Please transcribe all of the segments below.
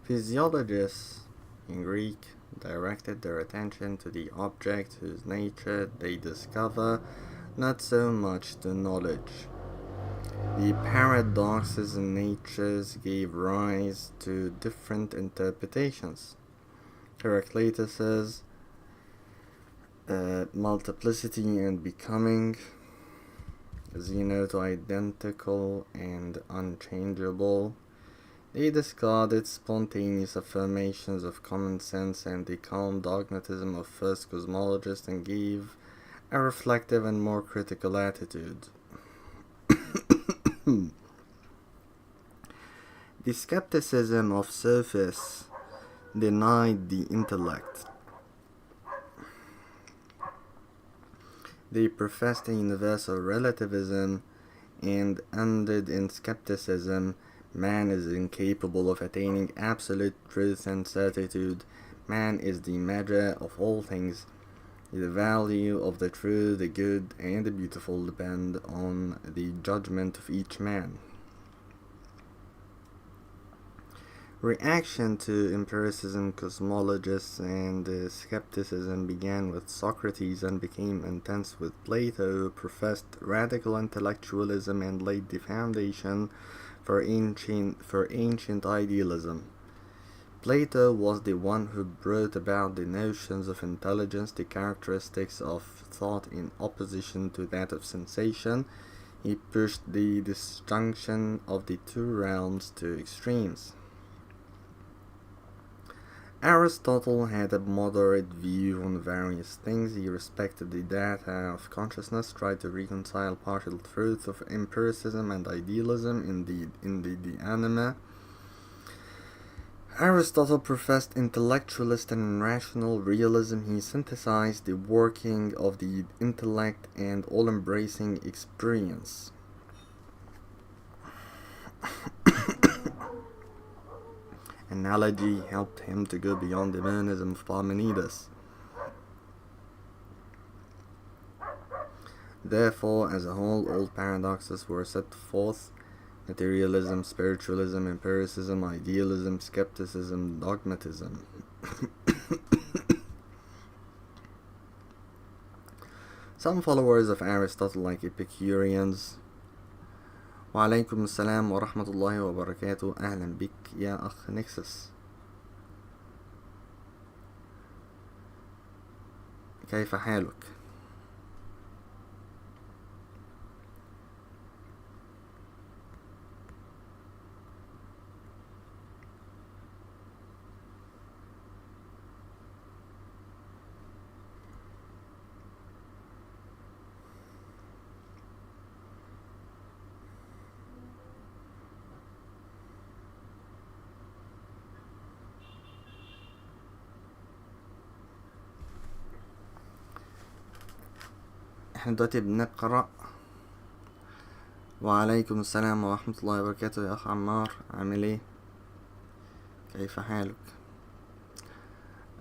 Physiologists in Greek directed their attention to the object whose nature they discover, not so much to knowledge. The paradoxes in natures gave rise to different interpretations. Heraclitus's multiplicity and becoming, Zeno to identical and unchangeable. They discarded spontaneous affirmations of common sense and the calm dogmatism of first cosmologists and gave a reflective and more critical attitude. The skepticism of sophists denied the intellect. They professed a universal relativism and ended in skepticism. Man is incapable of attaining absolute truth and certitude. Man is the measure of all things. The value of the true, the good, and the beautiful depend on the judgment of each man. Reaction to empiricism, cosmologists, and skepticism began with Socrates and became intense with Plato, who professed radical intellectualism and laid the foundation for ancient idealism. Plato was the one who brought about the notions of intelligence, the characteristics of thought in opposition to that of sensation. He pushed the disjunction of the two realms to extremes. Aristotle had a moderate view on various things. He respected the data of consciousness, tried to reconcile partial truths of empiricism and idealism in the anima. Aristotle professed intellectualist and rational realism. He synthesized the working of the intellect and all-embracing experience. Analogy helped him to go beyond the monism of Parmenides. Therefore, as a whole, all paradoxes were set forth: materialism, spiritualism, empiricism, idealism, skepticism, dogmatism. Some followers of Aristotle, like Epicureans. وعليكم السلام ورحمة الله وبركاته. أهلا بك يا أخ نكسس. كيف حالك؟ احنا دلوقتي بنقرأ. وعليكم السلام ورحمة الله وبركاته يا أخ عمار، عامل ايه؟ كيف حالك؟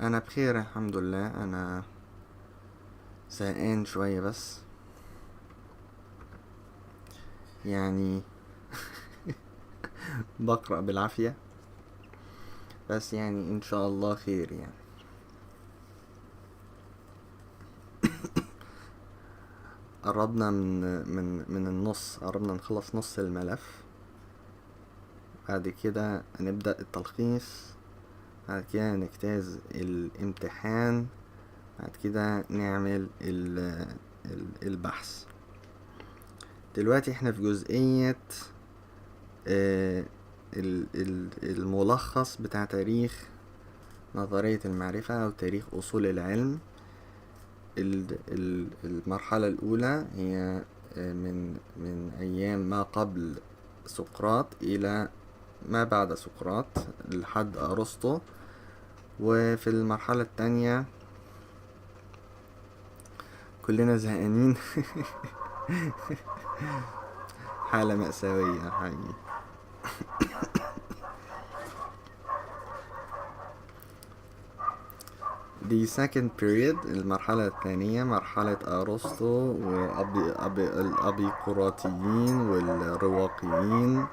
أنا بخير الحمد لله. أنا زهقان شوية بس يعني بقرأ بالعافية، بس يعني إن شاء الله خير يعني. قربنا من النص، قربنا نخلص نص الملف. بعد كده نبدأ التلخيص، بعد كده نجتاز الامتحان، بعد كده نعمل البحث. دلوقتي احنا في جزئية الملخص بتاع تاريخ نظرية المعرفة أو تاريخ أصول العلم. المرحلة الأولى هي من أيام ما قبل سقراط إلى ما بعد سقراط لحد أرسطو. وفي المرحلة التانية كلنا زهقانين حالة مأساوية حقيقي. The second period، المرحلة الثانية، مرحلة أرسطو والأبيقراطيين والرواقيين،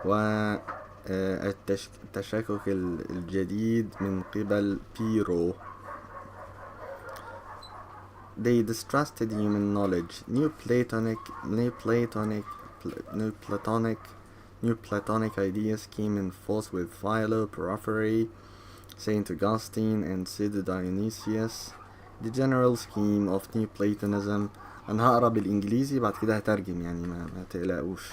وبعد التشكك الجديد من قبل بيرو. They distrusted human knowledge. New Platonic ideas came in force with Philo, Porphyry, Saint Augustine, and Sid Dionysius. The general scheme of Neoplatonism. أنا هقرا بالإنجليزي بعد كده هترجم، يعني ما تقلقوش.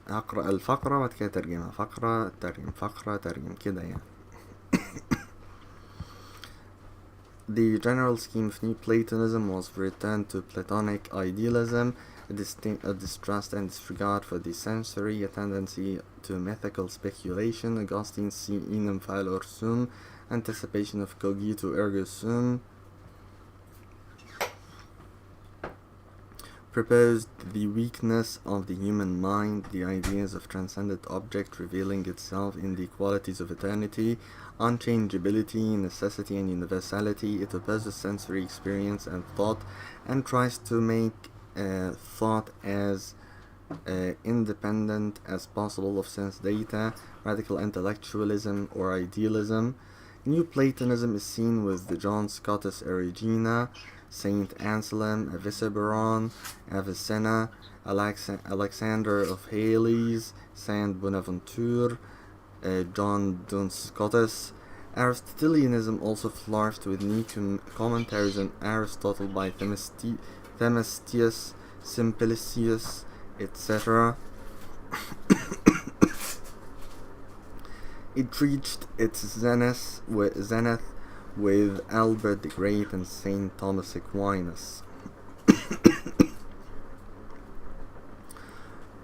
هقرأ الفقرة بعد كده ترجمها، فقرة ترجم، فقرة ترجم، كده يعني. The general scheme of Neoplatonism was return to Platonic idealism, a distrust and disregard for the sensory, a tendency to mythical speculation. Augustine see enim philor sum, anticipation of cogito ergo sum, proposed the weakness of the human mind, the ideas of transcendent object revealing itself in the qualities of eternity, unchangeability, necessity, and universality. It opposes sensory experience and thought, and tries to make thought as independent as possible of sense data, radical intellectualism or idealism. Neoplatonism is seen with the John Scotus Erigena, Saint Anselm, Avicebron, Avicenna, Alexander of Hales, Saint Bonaventure, John Duns Scotus. Aristotelianism also flourished with new commentaries on Aristotle by Themistius, Simplicius, etc. It reached its zenith with Albert the Great and Saint Thomas Aquinas.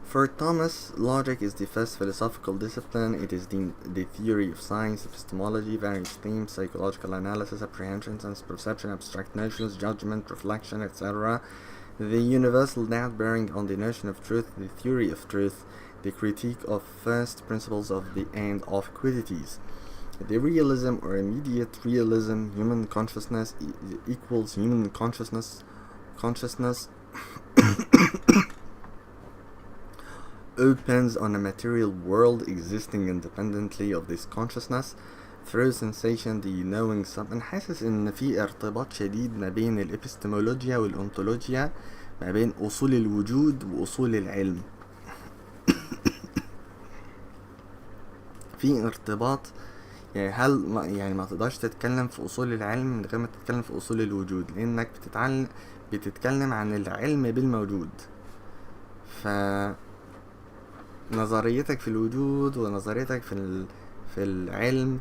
For Thomas, logic is the first philosophical discipline. It is the theory of science, epistemology, various themes, psychological analysis, apprehension, sense perception, abstract notions, judgment, reflection, etc. The universal doubt bearing on the notion of truth, the theory of truth, the critique of first principles of the end of quiddities. The realism or immediate realism, human consciousness equals human consciousness opens on a material world existing independently of this consciousness through sensation, the knowing something. أنا حاسس إن في ارتباط شديد ما بين الإبستمولوجيا والأنطولوجيا، ما بين أصول الوجود وأصول العلم. في ارتباط، يعني هل ما تقدرش تتكلم في أصول العلم من غير ما تتكلم في أصول الوجود، لأنك بتتكلم عن العلم بالموجود. نظريتك في الوجود ونظريتك في العلم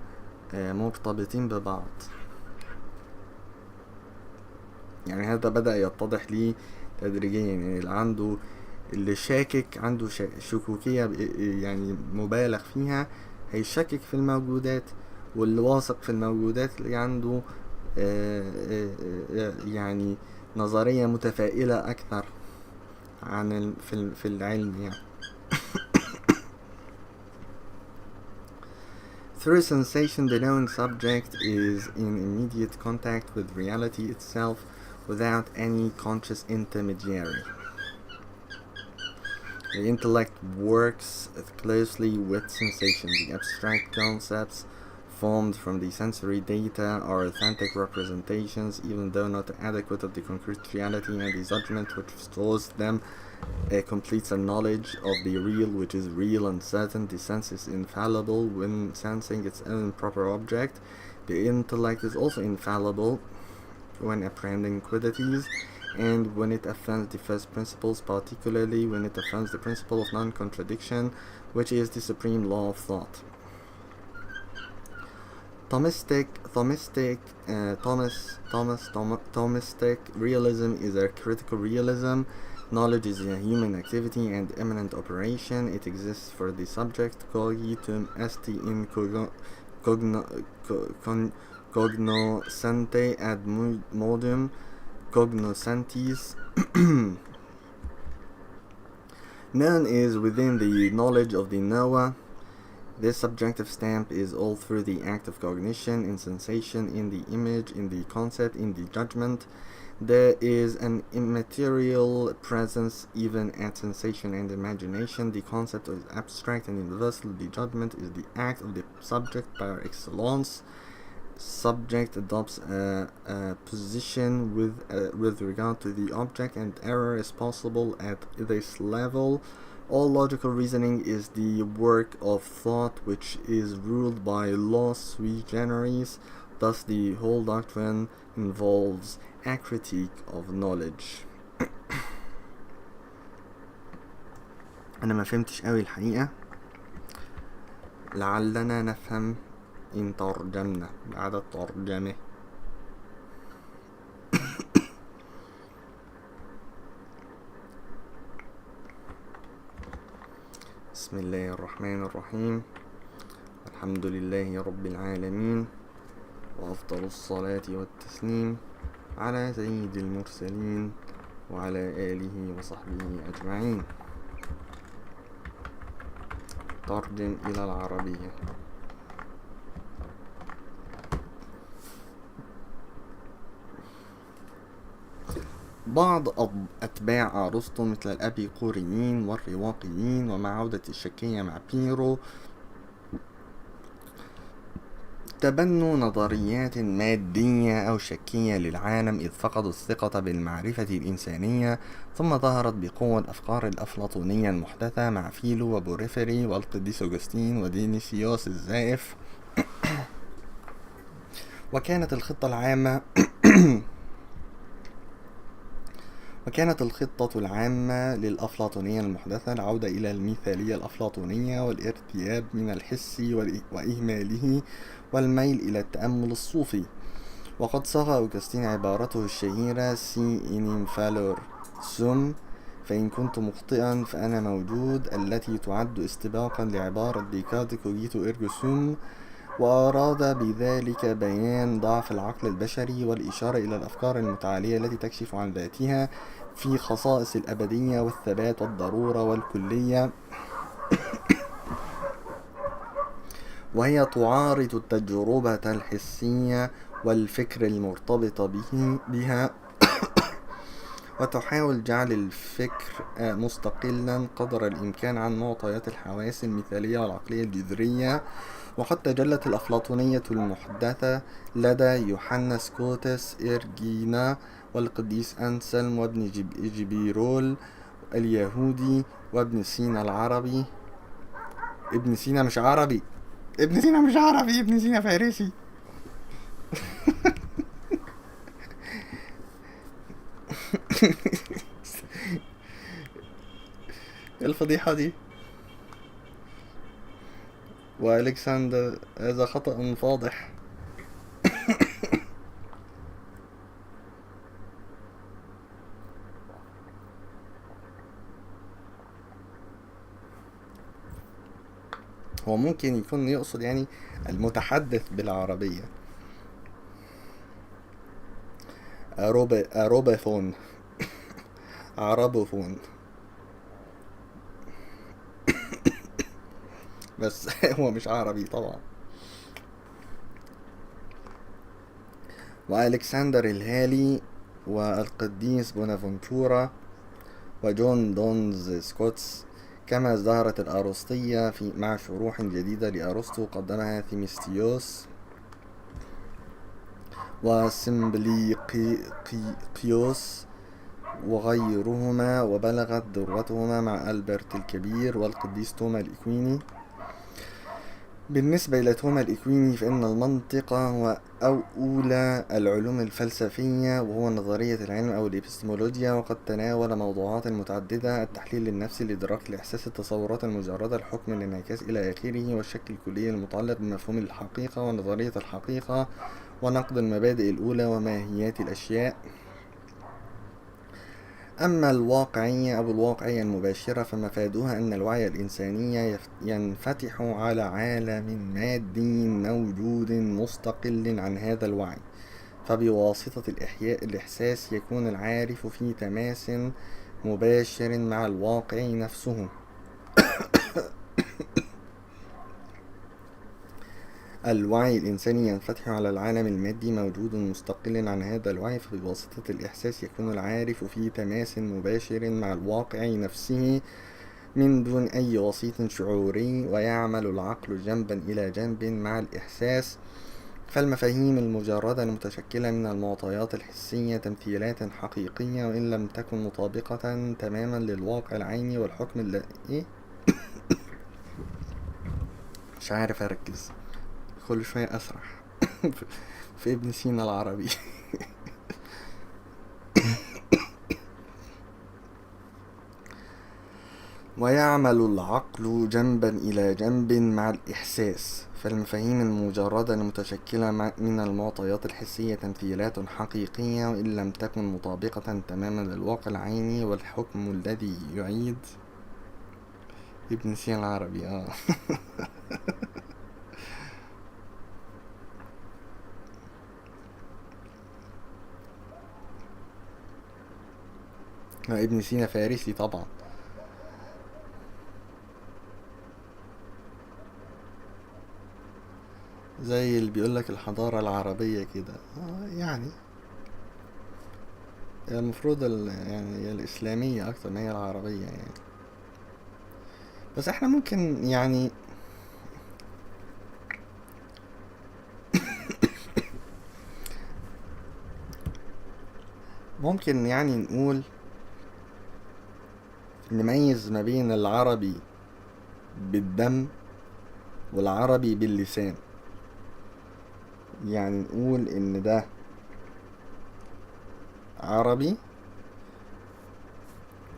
مرتبطين ببعض. يعني هذا بدأ يتضح لي تدريجيا، يعني اللي شاكك عنده شكوكية يعني مبالغ فيها هيشكك في الموجودات، واللي واثق في الموجودات اللي عنده يعني نظرية متفائلة أكثر عن في العلم يعني. Through sensation, the knowing subject is in immediate contact with reality itself without any conscious intermediary. The intellect works closely with sensation. The abstract concepts formed from the sensory data are authentic representations, even though not adequate of the concrete reality, and the judgment which restores them completes a knowledge of the real, which is real and certain. The sense is infallible when sensing its own proper object. The intellect is also infallible when apprehending quiddities, and when it affirms the first principles, particularly when it affirms the principle of non-contradiction, which is the supreme law of thought. Thomistic realism is a critical realism. Knowledge is a human activity and immanent operation. It exists for the subject. Cogitum est in cognoscente ad modum cognoscentis. Known is within the knowledge of the knower. This subjective stamp is all through the act of cognition, in sensation, in the image, in the concept, in the judgment. There is an immaterial presence even at sensation and imagination. The concept is abstract and universal. The judgment is the act of the subject par excellence. Subject adopts a position with regard to the object, and error is possible at this level. All logical reasoning is the work of thought, which is ruled by law sui generis. Thus, the whole doctrine involves a critique of knowledge. أنا ما فهمتش قوي الحقيقة، لعلنا نفهم إن ترجمنا بعد الترجمة. بسم الله الرحمن الرحيم. الحمد لله رب العالمين، وأفضل الصلاة والتسليم على سيد المرسلين وعلى آله وصحبه أجمعين. ترجم إلى العربية. بعض أتباع أرسطو مثل الأبيقوريين والرواقيين، ومع عودة الشكية مع بيرو، تبنوا نظريات مادية أو شكية للعالم، إذ فقدوا الثقة بالمعرفة الإنسانية. ثم ظهرت بقوة الأفكار الأفلاطونية المحدثة مع فيلو وبوريفري والقديس أوغسطين ودينيسيوس الزائف. وكانت الخطة العامة للأفلاطونية المحدثة العودة إلى المثالية الأفلاطونية والارتياب من الحس وإهماله والميل إلى التأمل الصوفي. وقد صاغ أوغسطين عبارته الشهيرة سي إنيم فالور سوم، فإن كنت مخطئا فأنا موجود، التي تعد استباقا لعبارة ديكارت كوجيتو إرجو سوم، وأراد بذلك بيان ضعف العقل البشري والإشارة إلى الأفكار المتعالية التي تكشف عن ذاتها في خصائص الأبدية والثبات والضرورة والكلية، وهي تعارض التجربة الحسية والفكر المرتبط بها، وتحاول جعل الفكر مستقلا قدر الإمكان عن معطيات الحواس المثالية والعقلية الجذرية. وقد تجلت الأفلاطونية المحدثة لدى يوحنا سكوتس إرجينا والقديس أنسلم وابن جبيرول اليهودي وابن سينا العربي. ابن سينا مش عربي، ابن سينا فارسي. الفضيحة دي. وألكسندر هذا خطأ فاضح. هو ممكن يكون يقصد يعني المتحدث بالعربية، أروبافون، عربوفون، بس هو مش عربي طبعا. وألكسندر الهالي والقديس بونافنتورا وجون دونز سكوتس، كما ازدهرت الأرسطية مع شروح جديدة لأرسطو قدمها ثيميستيوس وسمبليقيوس وغيرهما، وبلغت ذروتهما مع ألبرت الكبير والقديس توما الإكويني. بالنسبة إلى توما الإكويني فإن المنطق هو أولى العلوم الفلسفية، وهو نظرية العلم أو الإبستمولوجيا، وقد تناول موضوعات متعددة: التحليل النفسي، الإدراك، الإحساس، التصورات المجردة، الحكم، الانعكاس إلى آخره، والشك الكلي المتعلق بمفهوم الحقيقة ونظرية الحقيقة، ونقد المبادئ الأولى وماهيات الأشياء. أما الواقعية أو الواقعية المباشرة فمفادها أن الوعي الإنساني ينفتح على عالم مادي موجود مستقل عن هذا الوعي، فبواسطة الإحساس يكون العارف في تماس مباشر مع الواقع نفسه. الوعي الإنساني ينفتح على العالم المادي، موجود مستقل عن هذا الوعي، فبواسطة الإحساس يكون العارف في تماس مباشر مع الواقع نفسه من دون أي وسيط شعوري، ويعمل العقل جنبا إلى جنب مع الإحساس. فالمفاهيم المجردة المتشكلة من المعطيات الحسية تمثيلات حقيقية وإن لم تكن مطابقة تماما للواقع العيني والحكم إيه؟ مش عارف أركز، كل شوية أسرح في ابن سينا العربي. ويعمل العقل جنبا إلى جنب مع الإحساس. فالمفاهيم المجردة المتشكلة من المعطيات الحسية تمثيلات حقيقية وإن لم تكن مطابقة تماما للواقع العيني والحكم الذي يعيد ابن سينا العربي. ابن سينا فارسي طبعا، زي اللي بيقولك الحضارة العربية كده. يعني المفروض يعني الإسلامية أكتر ما هي العربية يعني. بس احنا ممكن يعني نقول نميز ما بين العربي بالدم والعربي باللسان. يعني نقول ان ده عربي،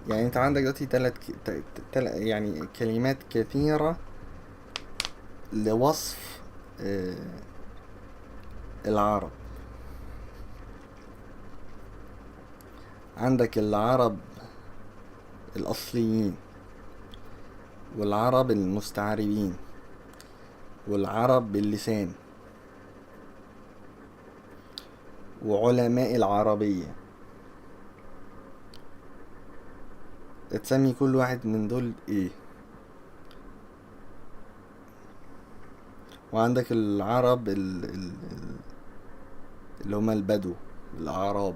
يعني انت عندك دلوقتي يعني كلمات كثيرة لوصف العرب. عندك العرب الأصليين، والعرب المستعربين، والعرب باللسان، وعلماء العربية. تسمي كل واحد من دول ايه؟ وعندك العرب اللي هما البدو، الأعراب.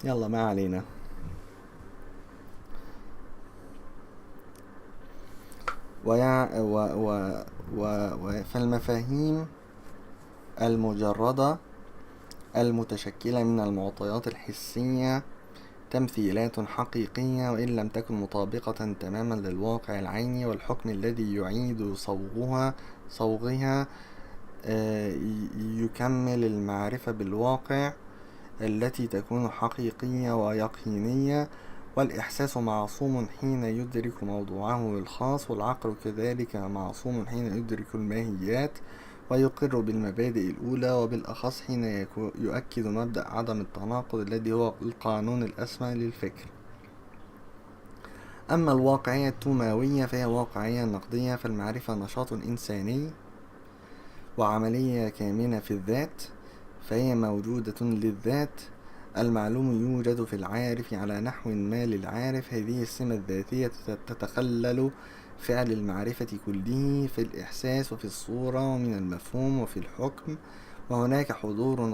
يلا ما علينا. فالمفاهيم المجردة المتشكلة من المعطيات الحسية تمثيلات حقيقية وإن لم تكن مطابقة تماما للواقع العيني والحكم الذي يعيد صوغها يكمل المعرفة بالواقع التي تكون حقيقية ويقينية. والإحساس معصوم حين يدرك موضوعه الخاص، والعقل كذلك معصوم حين يدرك الماهيات ويقر بالمبادئ الأولى، وبالأخص حين يؤكد مبدأ عدم التناقض الذي هو القانون الأسمى للفكر. أما الواقعية التوماوية فهي واقعية نقدية، فالمعرفة نشاط إنساني وعملية كامنة في الذات، فهي موجودة للذات. المعلوم يوجد في العارف على نحو ما للعارف. هذه السمة الذاتية تتخلل فعل المعرفة كله في الإحساس وفي الصورة ومن المفهوم وفي الحكم. وهناك حضور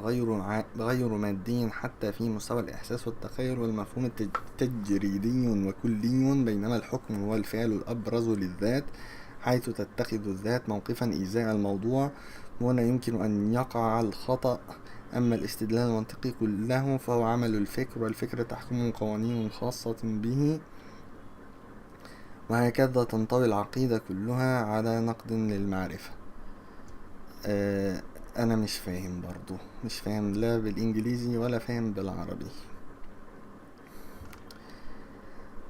غير مادي حتى في مستوى الإحساس والتخيل والمفهوم تجريدي وكلي، بينما الحكم هو الفعل الأبرز للذات، حيث تتخذ الذات موقفا إزاء الموضوع، وهنا يمكن أن يقع الخطأ. أما الاستدلال المنطقي كله فهو عمل الفكر، والفكر تحكمه قوانين خاصة به، وهكذا تنطوي العقيدة كلها على نقد للمعرفة. أنا مش فاهم برضو، مش فاهم لا بالإنجليزي ولا فاهم بالعربي،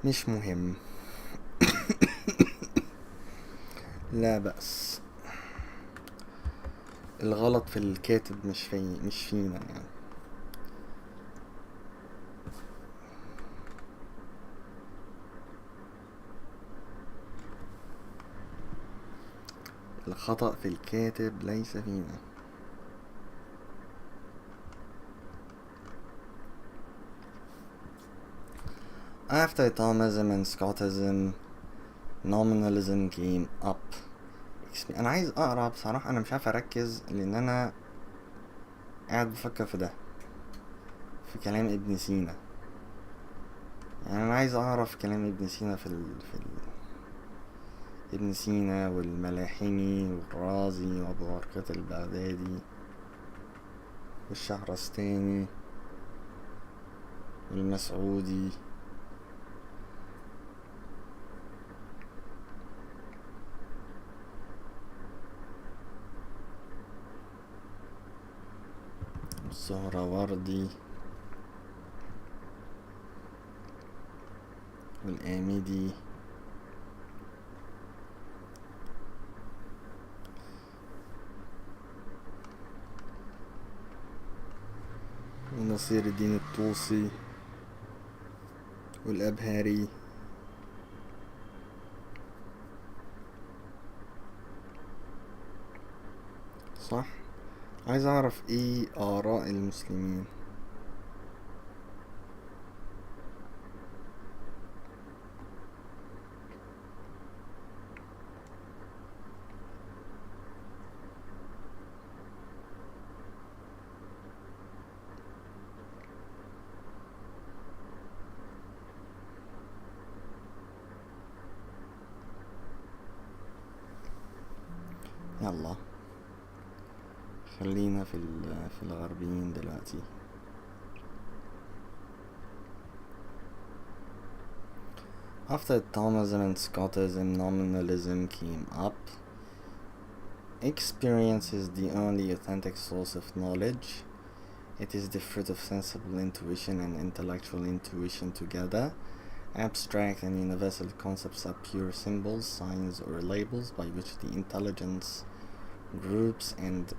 مش مهم. لا بأس، الغلط في الكاتب مش فينا يعني. الخطأ في الكاتب ليس فينا. After Thomism and Scotism, nominalism came up. انا عايز اقرا بصراحة، انا مش عارف اركز لان انا قاعد بفكر في ده، في كلام ابن سينا. يعني انا عايز اعرف كلام ابن سينا ابن سينا والملاحمي والرازي وابو بركات البغدادي والشهرستاني والمسعودي والسهروردي والآمدي ونصير الدين الطوسي والأبهاري. صح، عايز اعرف ايه آراء المسلمين. يلا خلينا في الغربيين دلوقتي. After Thomism and Scotism, nominalism came up. Experience is the only authentic source of knowledge. It is the fruit of sensible intuition and intellectual intuition together. Abstract and universal concepts are pure symbols, signs, or labels by which the intelligence groups and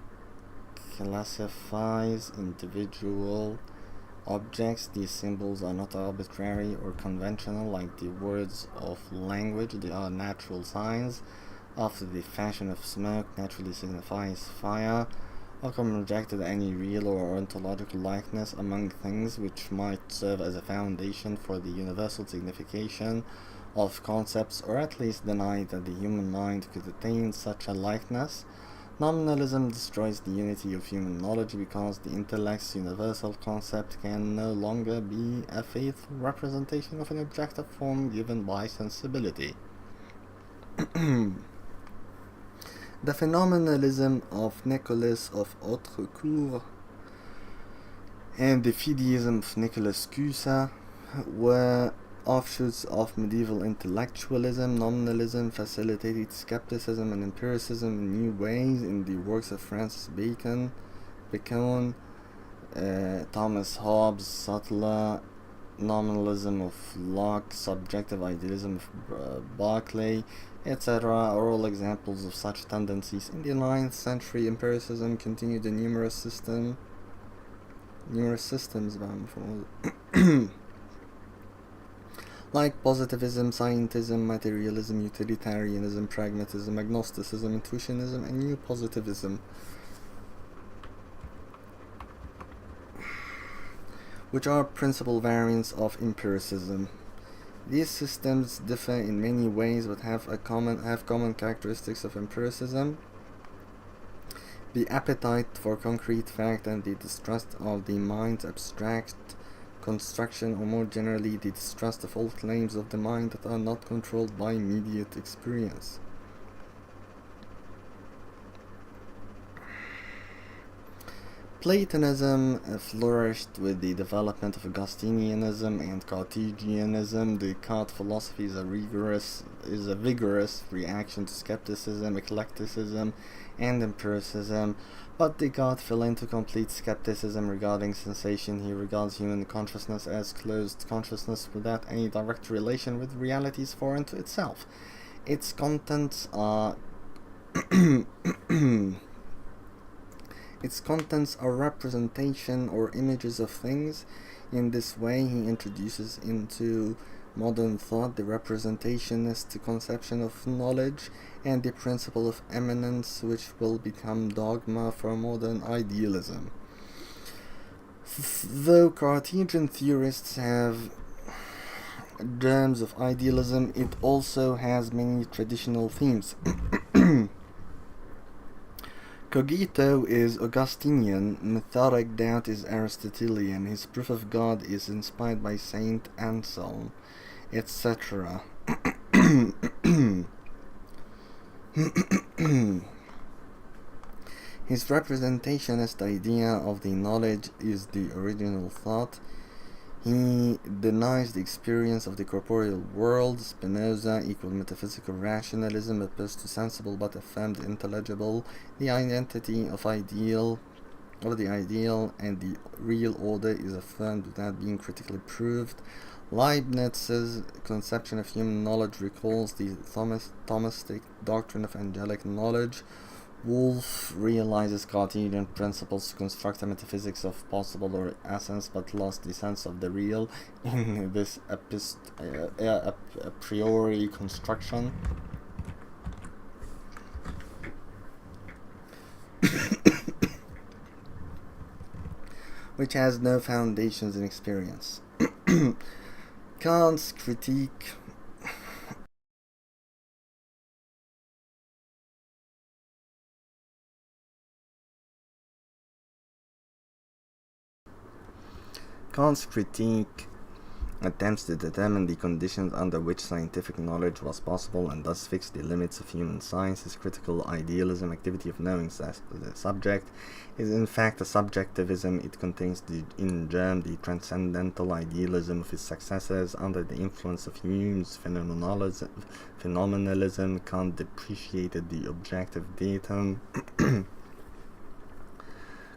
classifies individual objects. These symbols are not arbitrary or conventional like the words of language. They are natural signs. After the fashion of smoke naturally signifies fire, Occam rejected any real or ontological likeness among things which might serve as a foundation for the universal signification of concepts, or at least denied that the human mind could attain such a likeness. Nominalism destroys the unity of human knowledge because the intellect's universal concept can no longer be a faithful representation of an objective form given by sensibility. The phenomenalism of Nicolas of Hautrecourt and the fideism of Nicolas Cusa were offshoots of medieval intellectualism. Nominalism facilitated skepticism and empiricism in new ways in the works of Francis Bacon, Thomas Hobbes, Sutler, nominalism of Locke, subjective idealism of Berkeley, etc. are all examples of such tendencies. In the 9th century, empiricism continued in numerous systems like positivism, scientism, materialism, utilitarianism, pragmatism, agnosticism, intuitionism, and new positivism, which are principal variants of empiricism. These systems differ in many ways but have common characteristics of empiricism: the appetite for concrete fact and the distrust of the mind's abstract construction, or more generally, the distrust of all claims of the mind that are not controlled by immediate experience. Platonism flourished with the development of Augustinianism and Cartesianism. The Descartes philosophy is a vigorous reaction to skepticism, eclecticism, and empiricism, but Descartes fell into complete skepticism regarding sensation. He regards human consciousness as closed consciousness without any direct relation with realities foreign to itself. Its contents are representation or images of things. In this way, he introduces into modern thought the representationist conception of knowledge and the principle of eminence, which will become dogma for modern idealism. Though Cartesian theorists have germs of idealism, it also has many traditional themes. Cogito is Augustinian, methodic doubt is Aristotelian, his proof of God is inspired by Saint Anselm, etc. His representationist idea of the knowledge is the original thought. He denies the experience of the corporeal world. Spinoza equal metaphysical rationalism opposed to sensible but affirmed intelligible. The identity of the ideal and the real order is affirmed without being critically proved. Leibniz's conception of human knowledge recalls the Thomistic doctrine of angelic knowledge. Wolff realizes Cartesian principles to construct a metaphysics of possible or essence, but lost the sense of the real in this a priori construction. Which has no foundations in experience. Kant's critique attempts to determine the conditions under which scientific knowledge was possible and thus fix the limits of human science. His critical idealism, activity of knowing the subject, is in fact a subjectivism. It contains in germ the transcendental idealism of his successors. Under the influence of Hume's phenomenalism, Kant depreciated the objective datum.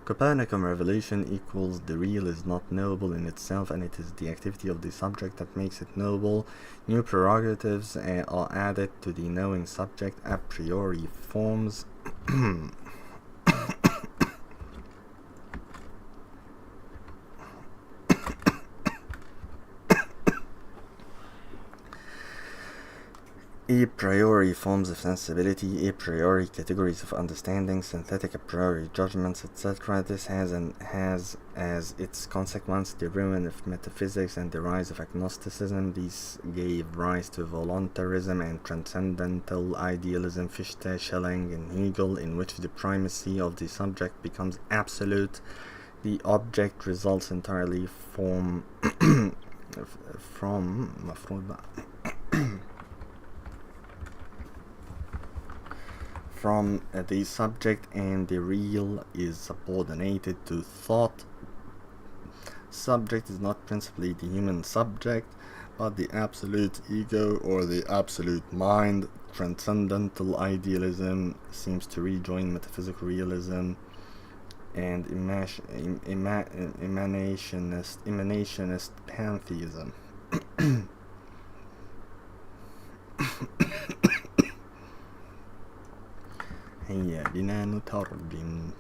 Copernican revelation equals the real is not knowable in itself, and it is the activity of the subject that makes it knowable. New prerogatives are added to the knowing subject. A priori forms a priori forms of sensibility, a priori categories of understanding, synthetic a priori judgments, etc. This has as its consequence the ruin of metaphysics and the rise of agnosticism. These gave rise to voluntarism and transcendental idealism, Fichte, Schelling, and Hegel, in which the primacy of the subject becomes absolute. The object results entirely from the subject, and the real is subordinated to thought. Subject is not principally the human subject, but the absolute ego or the absolute mind. Transcendental idealism seems to rejoin metaphysical realism and emanationist pantheism. هيا بنا نترجم.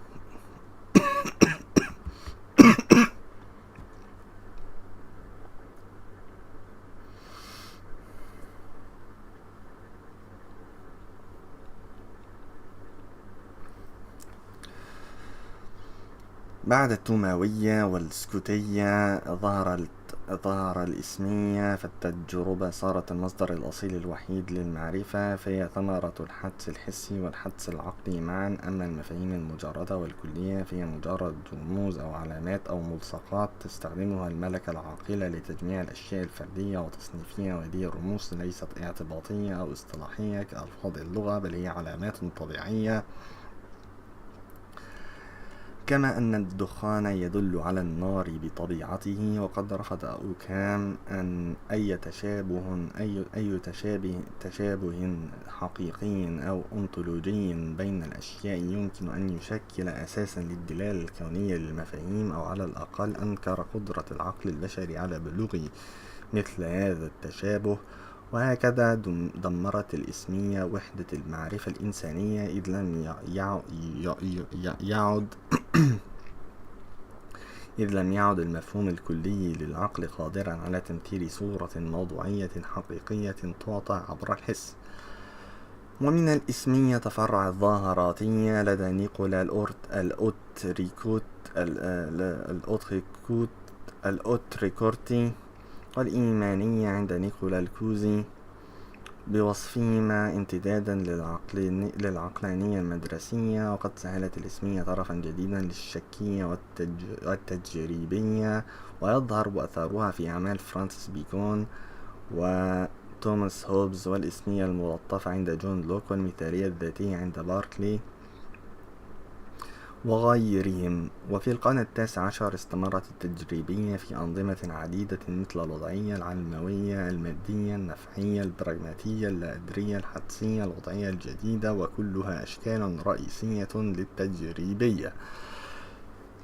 بعد التوماوية والسكوتية ظهر الإسمية، فالتجربة صارت المصدر الأصيل الوحيد للمعرفة، فهي ثمرة الحدس الحسي والحدس العقلي معا. أما المفاهيم المجردة والكلية فهي مجرد رموز أو علامات أو ملصقات تستخدمها الملكة العاقلة لتجميع الأشياء الفردية وتصنيفها، وهذه الرموز ليست اعتباطية أو اصطلاحية كألفاظ اللغة، بل هي علامات طبيعية. كما أن الدخان يدل على النار بطبيعته، وقد رفض أوكام أن أي تشابه حقيقي أو أنطولوجي بين الأشياء يمكن أن يشكل أساسا للدلالة الكونية للمفاهيم، أو على الأقل أنكر قدرة العقل البشري على بلوغ مثل هذا التشابه. وهكذا دمرت الإسمية وحدة المعرفة الإنسانية، إذ لم يعد المفهوم الكلي للعقل قادرا على تمثيل صورة موضوعية حقيقية تعطى عبر الحس. ومن الإسمية تفرع الظاهراتية لدى نيكولا الأوتريكورتي، والإيمانية عند نيكولا الكوزي، بوصفهما امتدادا للعقلانية المدرسية. وقد سهلت الاسمية طرفا جديدا للشكية والتجريبية، ويظهر أثرها في أعمال فرانسيس بيكون وتوماس هوبز، والاسمية الملطفة عند جون لوك، والمثالية الذاتية عند باركلي وغيرهم. وفي القرن التاسع عشر استمرت التجريبية في أنظمة عديدة مثل الوضعية، العلموية، المادية، النفعية، البراغماتية، اللادرية، الحدسية، الوضعية الجديدة، وكلها أشكال رئيسية للتجريبية.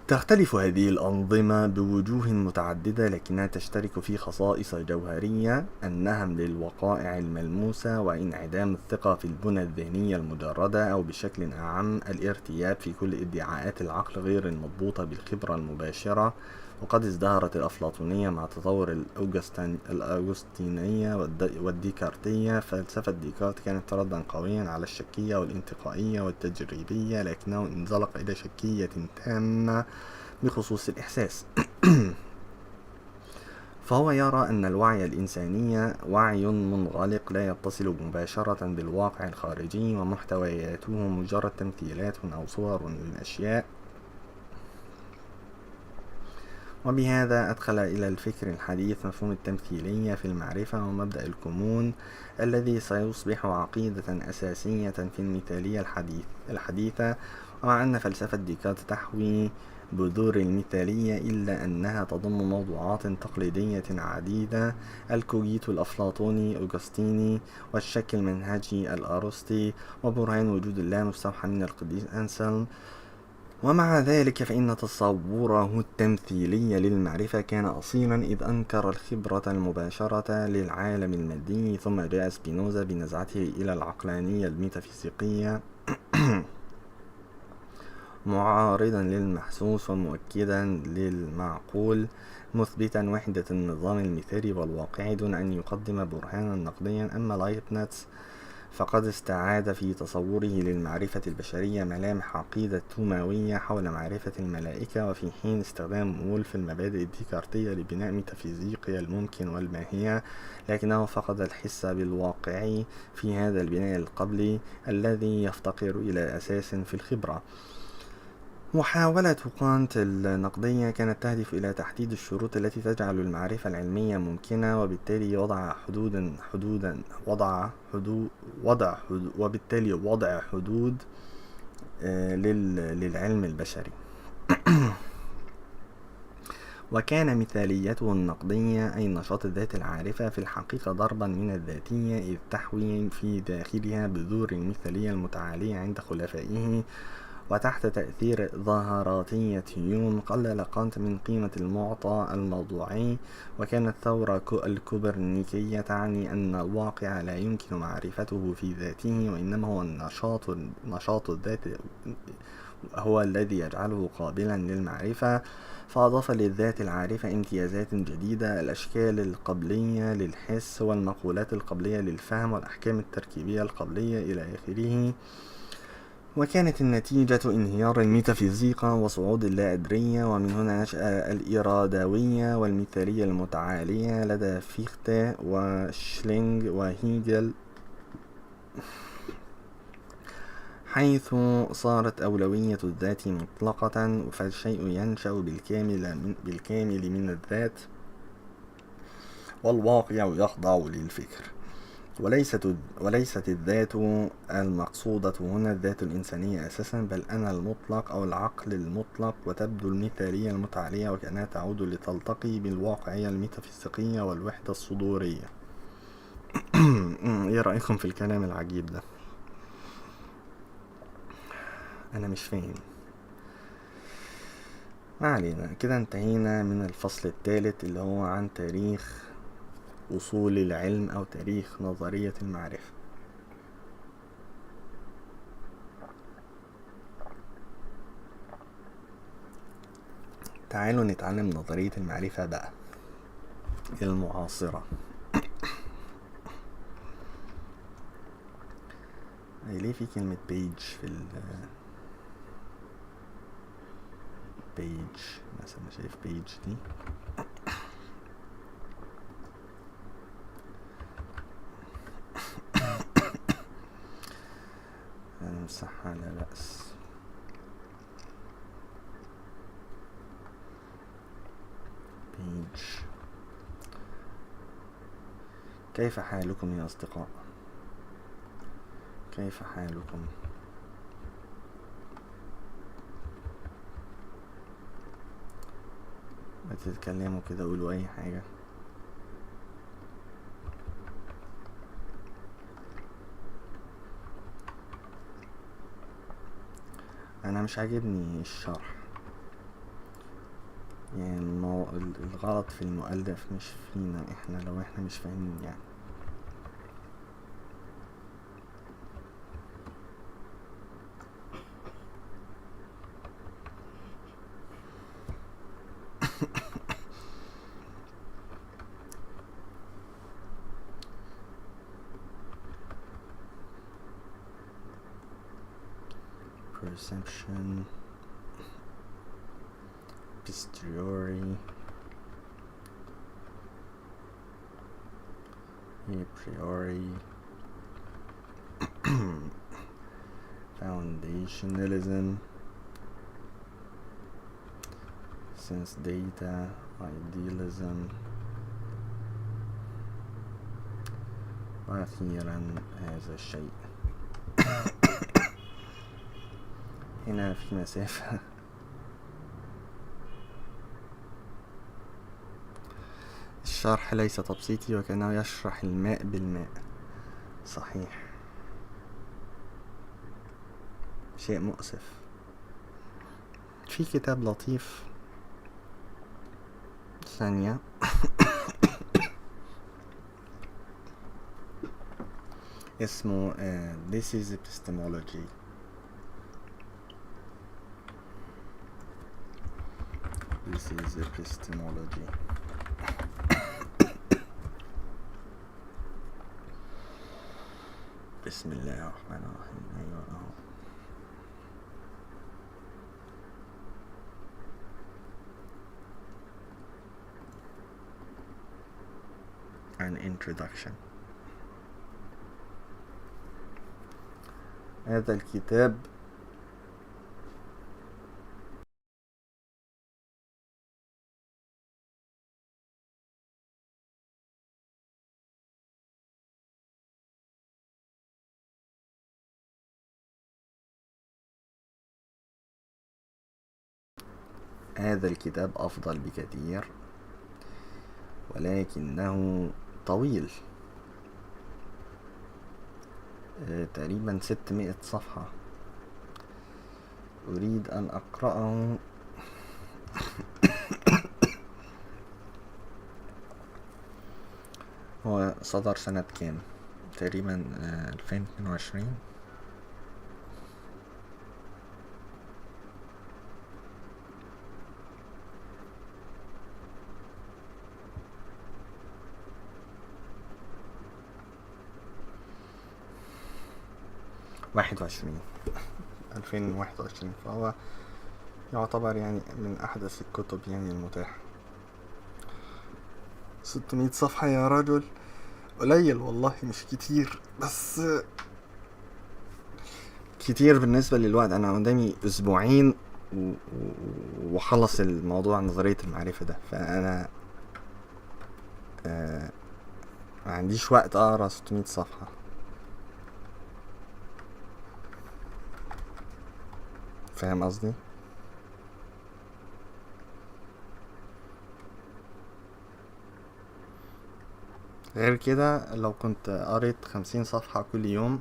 تختلف هذه الأنظمة بوجوه متعددة، لكنها تشترك في خصائص جوهرية: النهم للوقائع الملموسة، وانعدام الثقة في البنى الذهنية المجردة، أو بشكل أعم الارتياب في كل ادعاءات العقل غير المضبوطة بالخبرة المباشرة. وقد ازدهرت الأفلاطونية مع تطور الأوغسطينية والديكارتية. فلسفة ديكارت كانت ردا قويا على الشكية والانتقائية والتجريبية، لكنه انزلق إلى شكية تامة بخصوص الإحساس. فهو يرى أن الوعي الإنساني وعي منغلق لا يتصل مباشرة بالواقع الخارجي، ومحتوياته مجرد تمثيلات أو صور للأشياء. وبهذا أدخل إلى الفكر الحديث مفهوم التمثيلية في المعرفة، ومبدأ الكمون الذي سيصبح عقيدة أساسية في المثالية الحديثة. ومع أن فلسفة ديكارت تحوي بذور المثالية، إلا أنها تضم موضوعات تقليدية عديدة: الكوجيتو الأفلاطوني أوغسطيني، والشك المنهجي الأرسطي، وبرهان وجود الله مستوحى من القديس أنسلم. ومع ذلك فإن تصوره التمثيلي للمعرفة كان أصيلا، إذ أنكر الخبرة المباشرة للعالم المادي. ثم جاء سبينوزا بنزعته إلى العقلانية الميتافيزيقية معارضا للمحسوس ومؤكدا للمعقول، مثبتا وحدة النظام المثالي والواقعي دون أن يقدم برهانا نقديا. أما لايبنتس فقد استعاد في تصوره للمعرفة البشرية ملامح عقيدة توماوية حول معرفة الملائكة، وفي حين استخدام وولف المبادئ الديكارتية لبناء ميتافيزيقيا الممكن والماهية، لكنه فقد الحس بالواقعي في هذا البناء القبلي الذي يفتقر إلى أساس في الخبرة. محاولة كانت النقدية كانت تهدف إلى تحديد الشروط التي تجعل المعرفة العلمية ممكنة، وبالتالي وضع حدود للعلم البشري. وكان مثاليته النقدية، أي نشاط الذات العارفة، في الحقيقة ضربا من الذاتية، إذ تحوي في داخلها بذور المثالية المتعالية عند خلفائه. وتحت تأثير ظاهراتية هيوم قلل كانت من قيمة المعطى الموضوعي، وكانت الثورة الكوبرنيكية تعني أن الواقع لا يمكن معرفته في ذاته، وإنما هو نشاط الذات هو الذي يجعله قابلا للمعرفة. فأضاف للذات العارفة امتيازات جديدة: الأشكال القبلية للحس، والمقولات القبلية للفهم، والأحكام التركيبية القبلية إلى آخره. وكانت النتيجة انهيار الميتافيزيقا وصعود اللا أدرية، ومن هنا نشأ الإرادوية والمثالية المتعالية لدى فيخته وشلينغ وهيجل، حيث صارت أولوية الذات مطلقة، فالشيء ينشأ بالكامل من الذات، والواقع يخضع للفكر. وليست الذات المقصودة هنا الذات الإنسانية أساسا، بل أنا المطلق أو العقل المطلق. وتبدو المثالية المتعالية وكأنها تعود لتلتقي بالواقعية الميتافيزيقية والوحدة الصدورية. ايه رأيكم في الكلام العجيب ده؟ أنا مش فاهم. ما علينا، كده انتهينا من الفصل الثالث اللي هو عن تاريخ أصول العلم أو تاريخ نظرية المعرفة. تعالوا نتعلم نظرية المعرفة بقى المعاصرة. ليه في كلمة بيج في بيج مثلا؟ شايف بيج دي؟ صحة لا بأس. بيج. كيف حالكم يا أصدقاء؟ كيف حالكم؟ ما تتكلموا كده، قولوا أي حاجة. أنا مش عاجبني الشرح، يعني الغلط في المؤلف مش فينا احنا، لو احنا مش فاهمين يعني. perception, posteriori, a priori, foundationalism, sense data, idealism، وأخيرا هذا الشيء. هنا في مسافة. الشرح ليس تبسيطي، وكأنه يشرح الماء بالماء. صحيح، شيء مؤسف. في كتاب لطيف، ثانية، اسمه This is Epistemology. This is Epistemology. بسم الله الرحمن الرحيم. أيوة أهو. An introduction. هذا الكتاب أفضل بكثير، ولكنه طويل، تقريبا 600 صفحة. أريد أن أقرأه. هو صدر سنة كام؟ تقريبا 2022. واحد وعشرين 2021. فهو يعتبر يعني من أحدث الكتب يعني المتاحة. 600 صفحة يا رجل، قليل والله، مش كتير، بس كتير بالنسبة للوقت. أنا قدامي أسبوعين وخلص الموضوع نظرية المعرفة ده، فأنا ما عنديش وقت أقرأ 600 صفحة. فاهم قصدي؟ غير كده لو كنت قريت 50 صفحة كل يوم،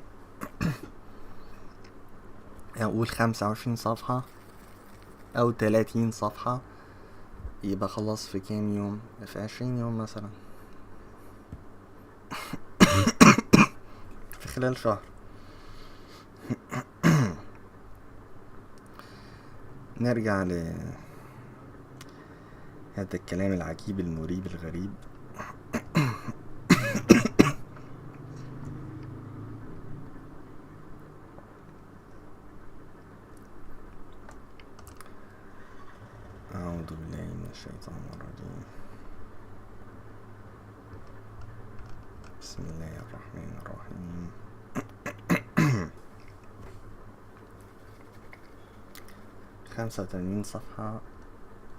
أقول 25 صفحة أو 30 صفحة، يبقى خلص في كام يوم؟ في 20 يوم مثلا، في خلال شهر. نرجع لهذا الكلام العجيب المريب الغريب. أعوذ بالله من الشيطان الرجيم. بسم الله الرحمن الرحيم. 85 صفحة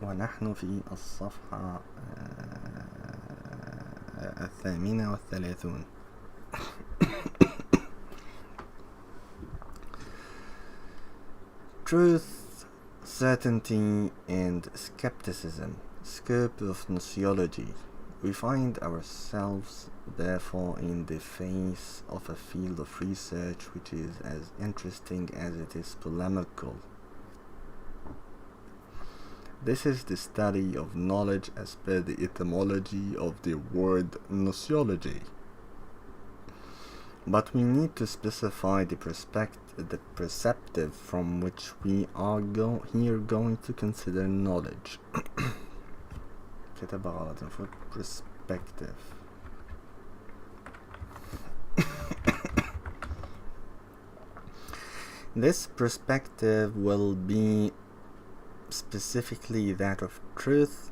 ونحن في الصفحة 38. Truth, certainty, and skepticism. Scope of gnosiology. We find ourselves, therefore, in the face of a field of research which is as interesting as it is polemical. This is the study of knowledge as per the etymology of the word gnosiology. But we need to specify the perceptive from which we are here going to consider knowledge. كتب غلط، المفروض perspective. This perspective will be specifically that of truth.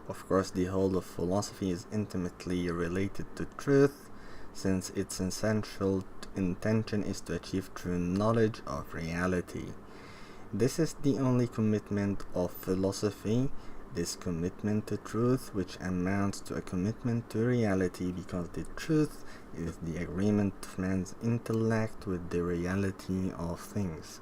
Of course, the whole of philosophy is intimately related to truth, since its essential intention is to achieve true knowledge of reality. This is the only commitment of philosophy, this commitment to truth, which amounts to a commitment to reality, because the truth is the agreement of man's intellect with the reality of things.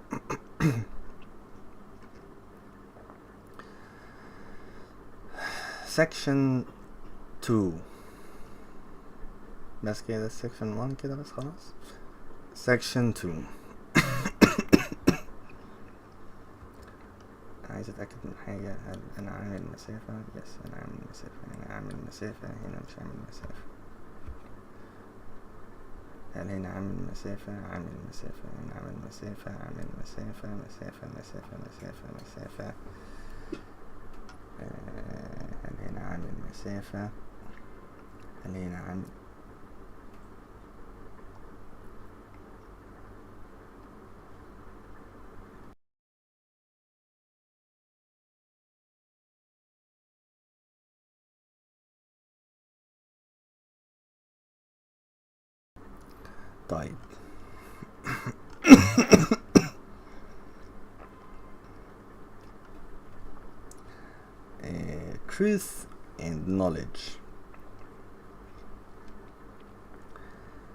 Section 2. بس كده section 1 كده بس خلاص. section 2. عايز اتأكد من حاجة. هل انا عامل مسافة؟ يس انا عامل مسافة. هنا عامل مسافة، هنا مش عامل مسافة. هل هنا عامل مسافة؟ عامل مسافة. هنا عامل مسافة، عامل مسافة، مسافة مسافة مسافة مسافة. هل هنا عامل مسافة؟ هل هنا عامل طيب. Truth and knowledge.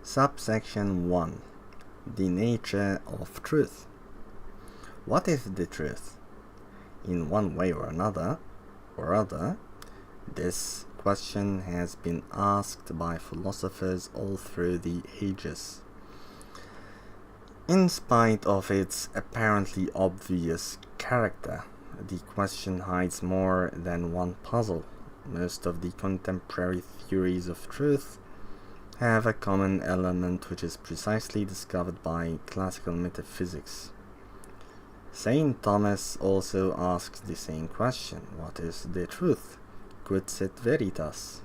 Subsection 1. The nature of truth. What is the truth? In one way or another, this question has been asked by philosophers all through the ages. In spite of its apparently obvious character, the question hides more than one puzzle. Most of the contemporary theories of truth have a common element which is precisely discovered by classical metaphysics. Saint Thomas also asks the same question: what is the truth? Quid sit veritas?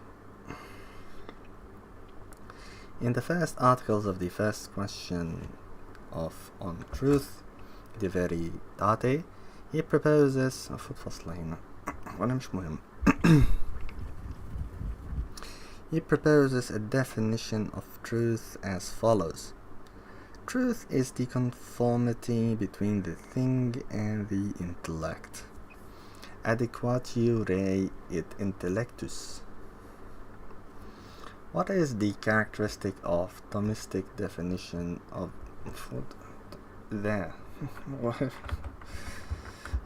In the first articles of the first question on truth, De Veritate, he proposes he proposes a definition of truth as follows: truth is the conformity between the thing and the intellect. Adequatio rei et intellectus. What is the characteristic of Thomistic definition of there?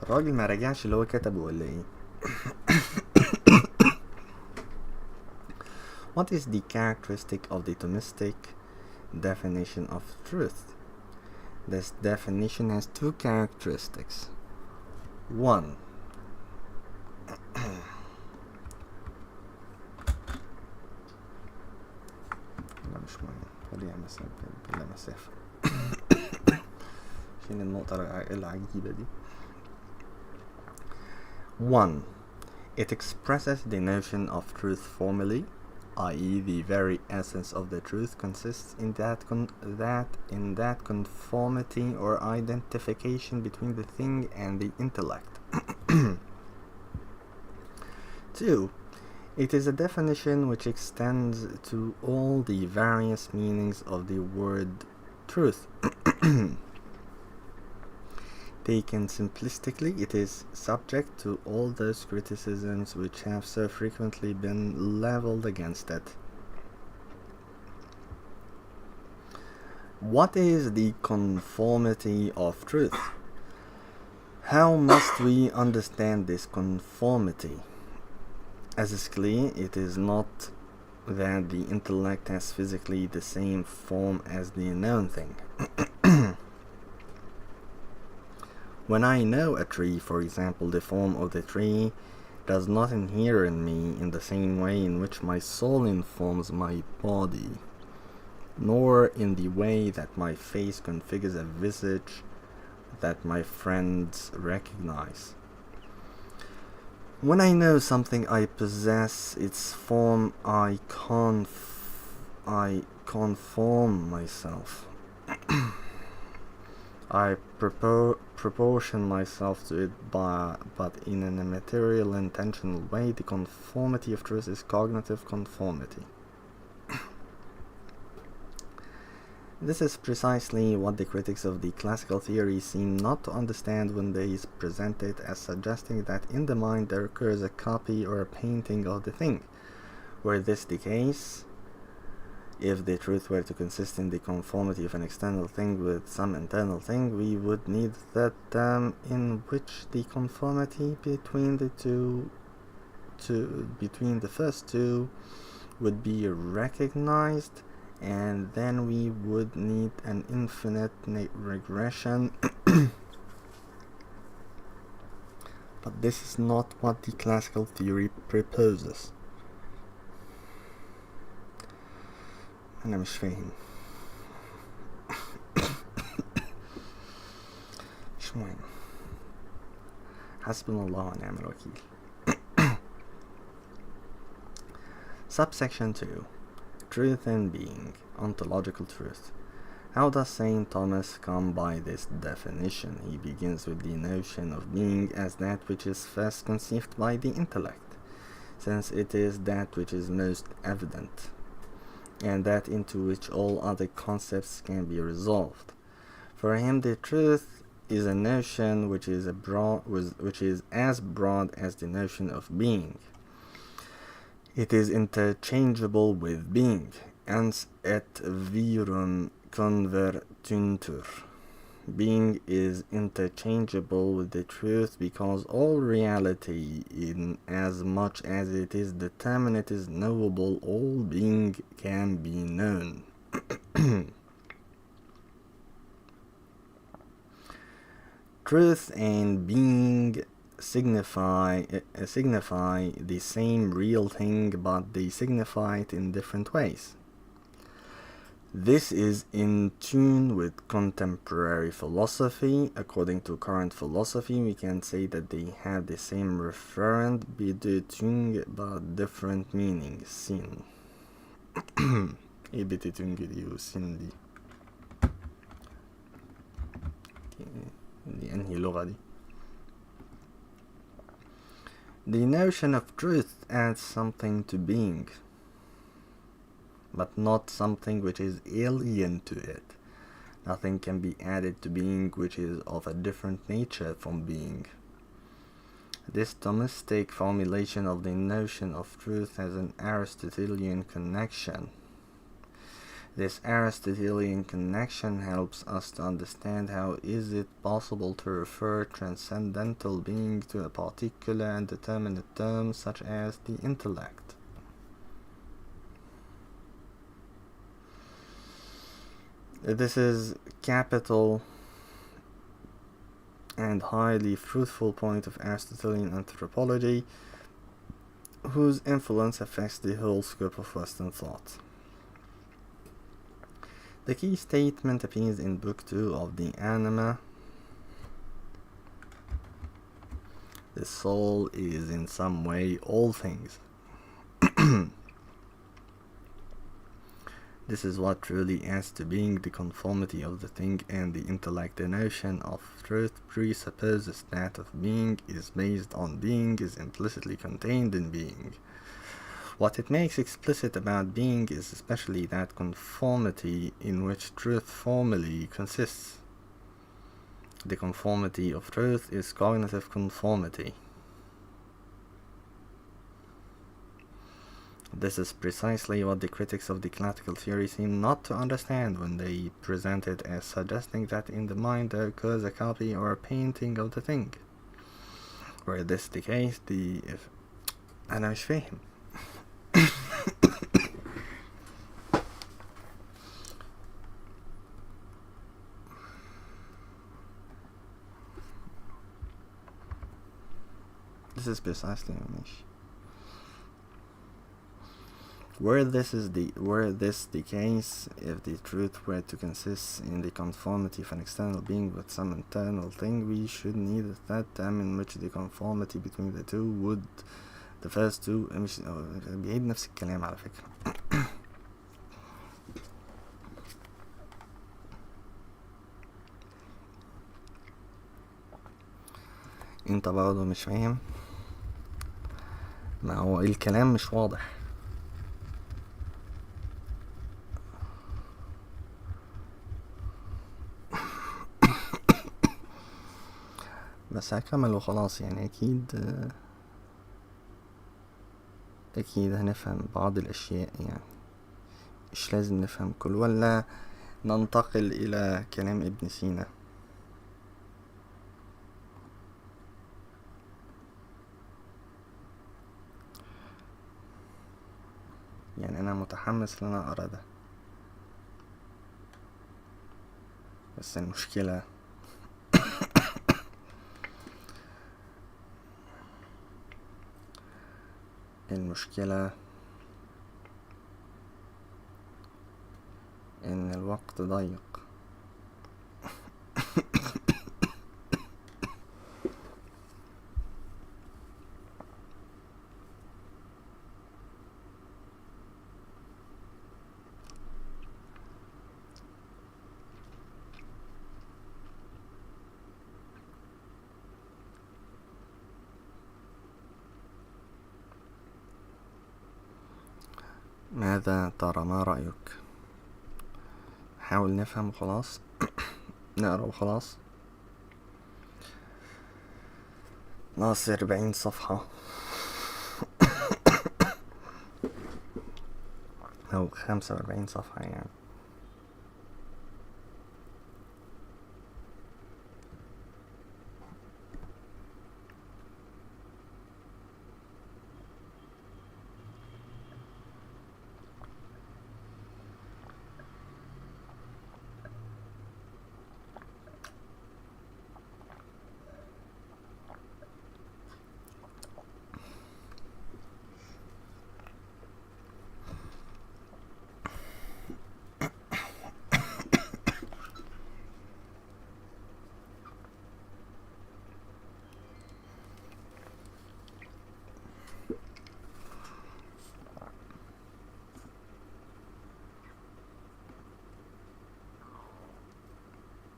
الراجل ما رجعش اللي هو كتبه ولا ايه؟ What is the characteristic of the Thomistic definition of truth? This definition has two characteristics. 1. لا مش مهم، خليها مثلا بلا مسافة. شيل النقطة العجيبة دي. 1. It expresses the notion of truth formally, i.e. the very essence of the truth consists in that conformity or identification between the thing and the intellect. 2. It is a definition which extends to all the various meanings of the word truth. Taken simplistically, it is subject to all those criticisms which have so frequently been leveled against it. What is the conformity of truth? How must we understand this conformity? As is clear, it is not that the intellect has physically the same form as the known thing. When I know a tree, for example, the form of the tree does not inhere in me in the same way in which my soul informs my body, nor in the way that my face configures a visage that my friends recognize. When I know something I possess its form, I conform myself. I proportion myself to it, but in an immaterial, intentional way. The conformity of truth is cognitive conformity. This is precisely what the critics of the classical theory seem not to understand when they present it as suggesting that in the mind there occurs a copy or a painting of the thing. Were this the case, if the truth were to consist in the conformity of an external thing with some internal thing, we would need that term in which the conformity between the first two would be recognized, and then we would need an infinite regression. But this is not what the classical theory proposes. أنا مش فاهم. مش مهم. حسبنا الله ونعم الوكيل. Subsection 2. Truth and Being, Ontological Truth. How does St. Thomas come by this definition? He begins with the notion of being as that which is first conceived by the intellect, since it is that which is most evident, and that into which all other concepts can be resolved. For him, the truth is a notion which is as broad as the notion of being. It is interchangeable with being, ens et virum convertuntur. Being is interchangeable with the truth because all reality, in as much as it is determinate, is knowable. All being can be known. Truth and being signify the same real thing, but they signify it in different ways. This is in tune with contemporary philosophy. According to current philosophy, we can say that they have the same referent Bedeutung but different meanings. Sin. Bedeutung دي وسين دي أنهي لغة دي؟ The notion of truth adds something to being, but not something which is alien to it. Nothing can be added to being which is of a different nature from being. This Thomistic formulation of the notion of truth has an Aristotelian connection. This Aristotelian connection helps us to understand how is it possible to refer transcendental being to a particular and determinate term such as the intellect. This is capital and highly fruitful point of Aristotelian anthropology, whose influence affects the whole scope of Western thought. The key statement appears in Book 2 of the Anima. The soul is in some way all things. This is what truly adds to being the conformity of the thing and the intellect. The notion of truth presupposes that of being is based on being is implicitly contained in being. What it makes explicit about being is especially that conformity in which truth formally consists. the conformity of truth is cognitive conformity. This is precisely what the critics of dialectical theory seem not to understand when they present it as suggesting that in the mind there occurs a copy or a painting of the thing. Where this is the case, أنا مش فاهم. This is precisely where this the case, if the truth were to consist in the conformity of an external being with some internal thing, we should need that time in which the conformity between the two would the first two مش بيعيد نفس الكلام على فكرة. انت برضه مش فاهم، ما هو الكلام مش واضح. بس هكمل وخلاص يعني. اكيد هنفهم بعض الاشياء يعني، مش لازم نفهم كل، ولا ننتقل الى كلام ابن سينا. يعني انا متحمس ان انا اقرا ده، بس المشكلة ان الوقت ضيق. ماذا ترى؟ ما رأيك؟ حاول نفهم وخلاص. نقرأ وخلاص. ناقص 40 صفحة أو 45 صفحة يعني.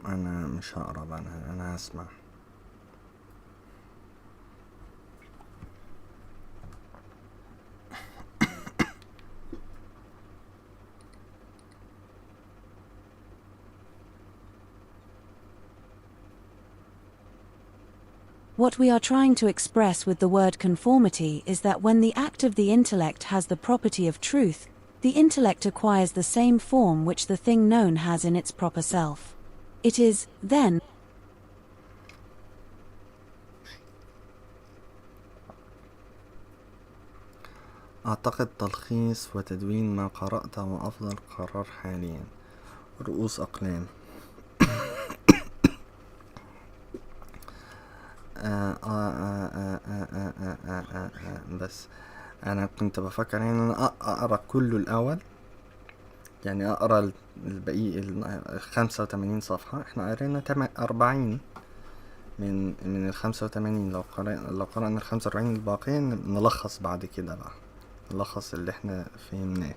أنا مش هقرا بقى، أنا هسمع. What we are trying to express with the word conformity is that when the act of the intellect has the property of truth, the intellect acquires the same form which the thing known has in its proper self. It is, then, أعتقد تلخيص وتدوين ما قرأته أفضل قرار حاليا. رؤوس أقلام. بس أنا كنت بفكر يعني أنا أقرأ كله الأول، يعني أقرأ البقية 85 صفحة. احنا قرينا 40 من 85. لو قرأنا 45 الباقيين نلخص بعد كده بقى، نلخص اللي احنا فهمناه.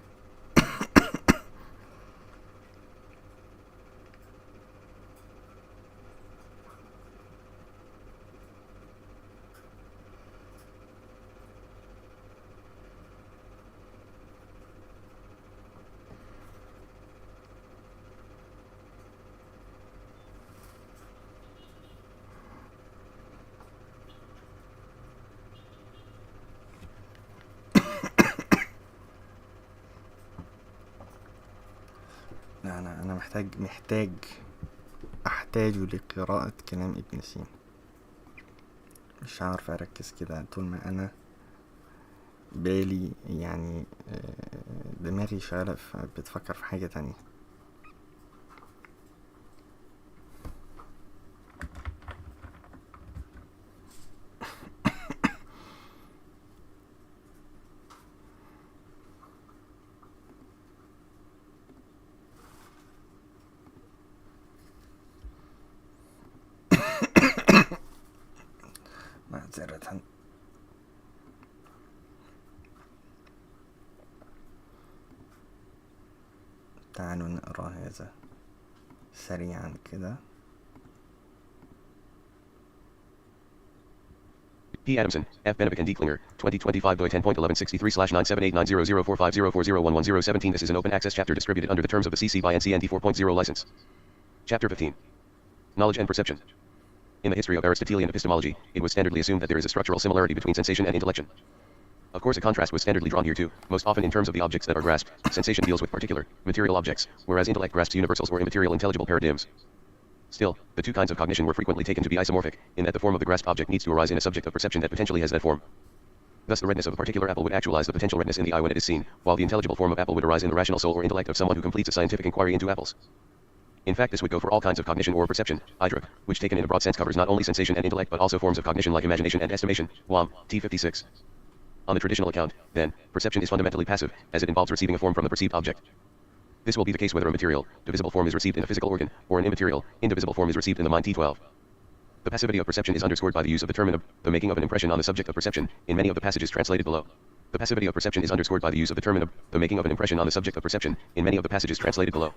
لا أنا أحتاج لقراءة كلام ابن سينا. مش عارف أركز كده طول ما أنا بالي يعني دماغي شغالة بتفكر في حاجة تانية. معذرة. تعالوا نقرأ هذا سريعا كده. P. Adamson, F. Benevik and D. Klinger, 2025 DOI 10.1163/97890045040111017. This is an open access chapter distributed under the terms of the CC by NC ND 4.0 license. Chapter 15. Knowledge and Perception. In the history of Aristotelian epistemology, it was standardly assumed that there is a structural similarity between sensation and intellection. Of course, a contrast was standardly drawn here too, most often in terms of the objects that are grasped. Sensation deals with particular, material objects, whereas intellect grasps universals or immaterial intelligible paradigms. Still, the two kinds of cognition were frequently taken to be isomorphic, in that the form of the grasped object needs to arise in a subject of perception that potentially has that form. Thus the redness of a particular apple would actualize the potential redness in the eye when it is seen, while the intelligible form of apple would arise in the rational soul or intellect of someone who completes a scientific inquiry into apples. In fact, this would go for all kinds of cognition or perception, Eidruck, which taken in a broad sense covers not only sensation and intellect but also forms of cognition like imagination and estimation, Wam, T56. On the traditional account, then, perception is fundamentally passive, as it involves receiving a form from the perceived object. This will be the case whether a material, divisible form is received in a physical organ, or an immaterial, indivisible form is received in the mind T12. The passivity of perception is underscored by the use of the term the making of an impression on the subject of perception, in many of the passages translated below. The passivity of perception is underscored by the use of the term the making of an impression on the subject of perception, in many of the passages translated below.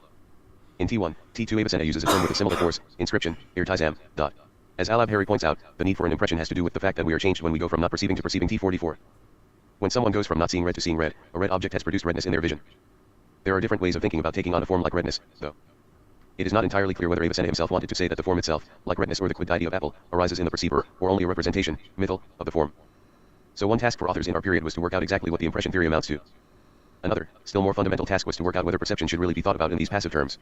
In T1, T2 Avicenna uses a term with a similar force, inscription, irtizam, dot. As Al-Abhari points out, the need for an impression has to do with the fact that we are changed when we go from not perceiving to perceiving T44. When someone goes from not seeing red to seeing red, a red object has produced redness in their vision. There are different ways of thinking about taking on a form like redness, though. It is not entirely clear whether Avicenna himself wanted to say that the form itself, like redness or the quiddity of apple, arises in the perceiver, or only a representation, mythal, of the form. So one task for authors in our period was to work out exactly what the impression theory amounts to. Another, still more fundamental task was to work out whether perception should really be thought about in these passive terms.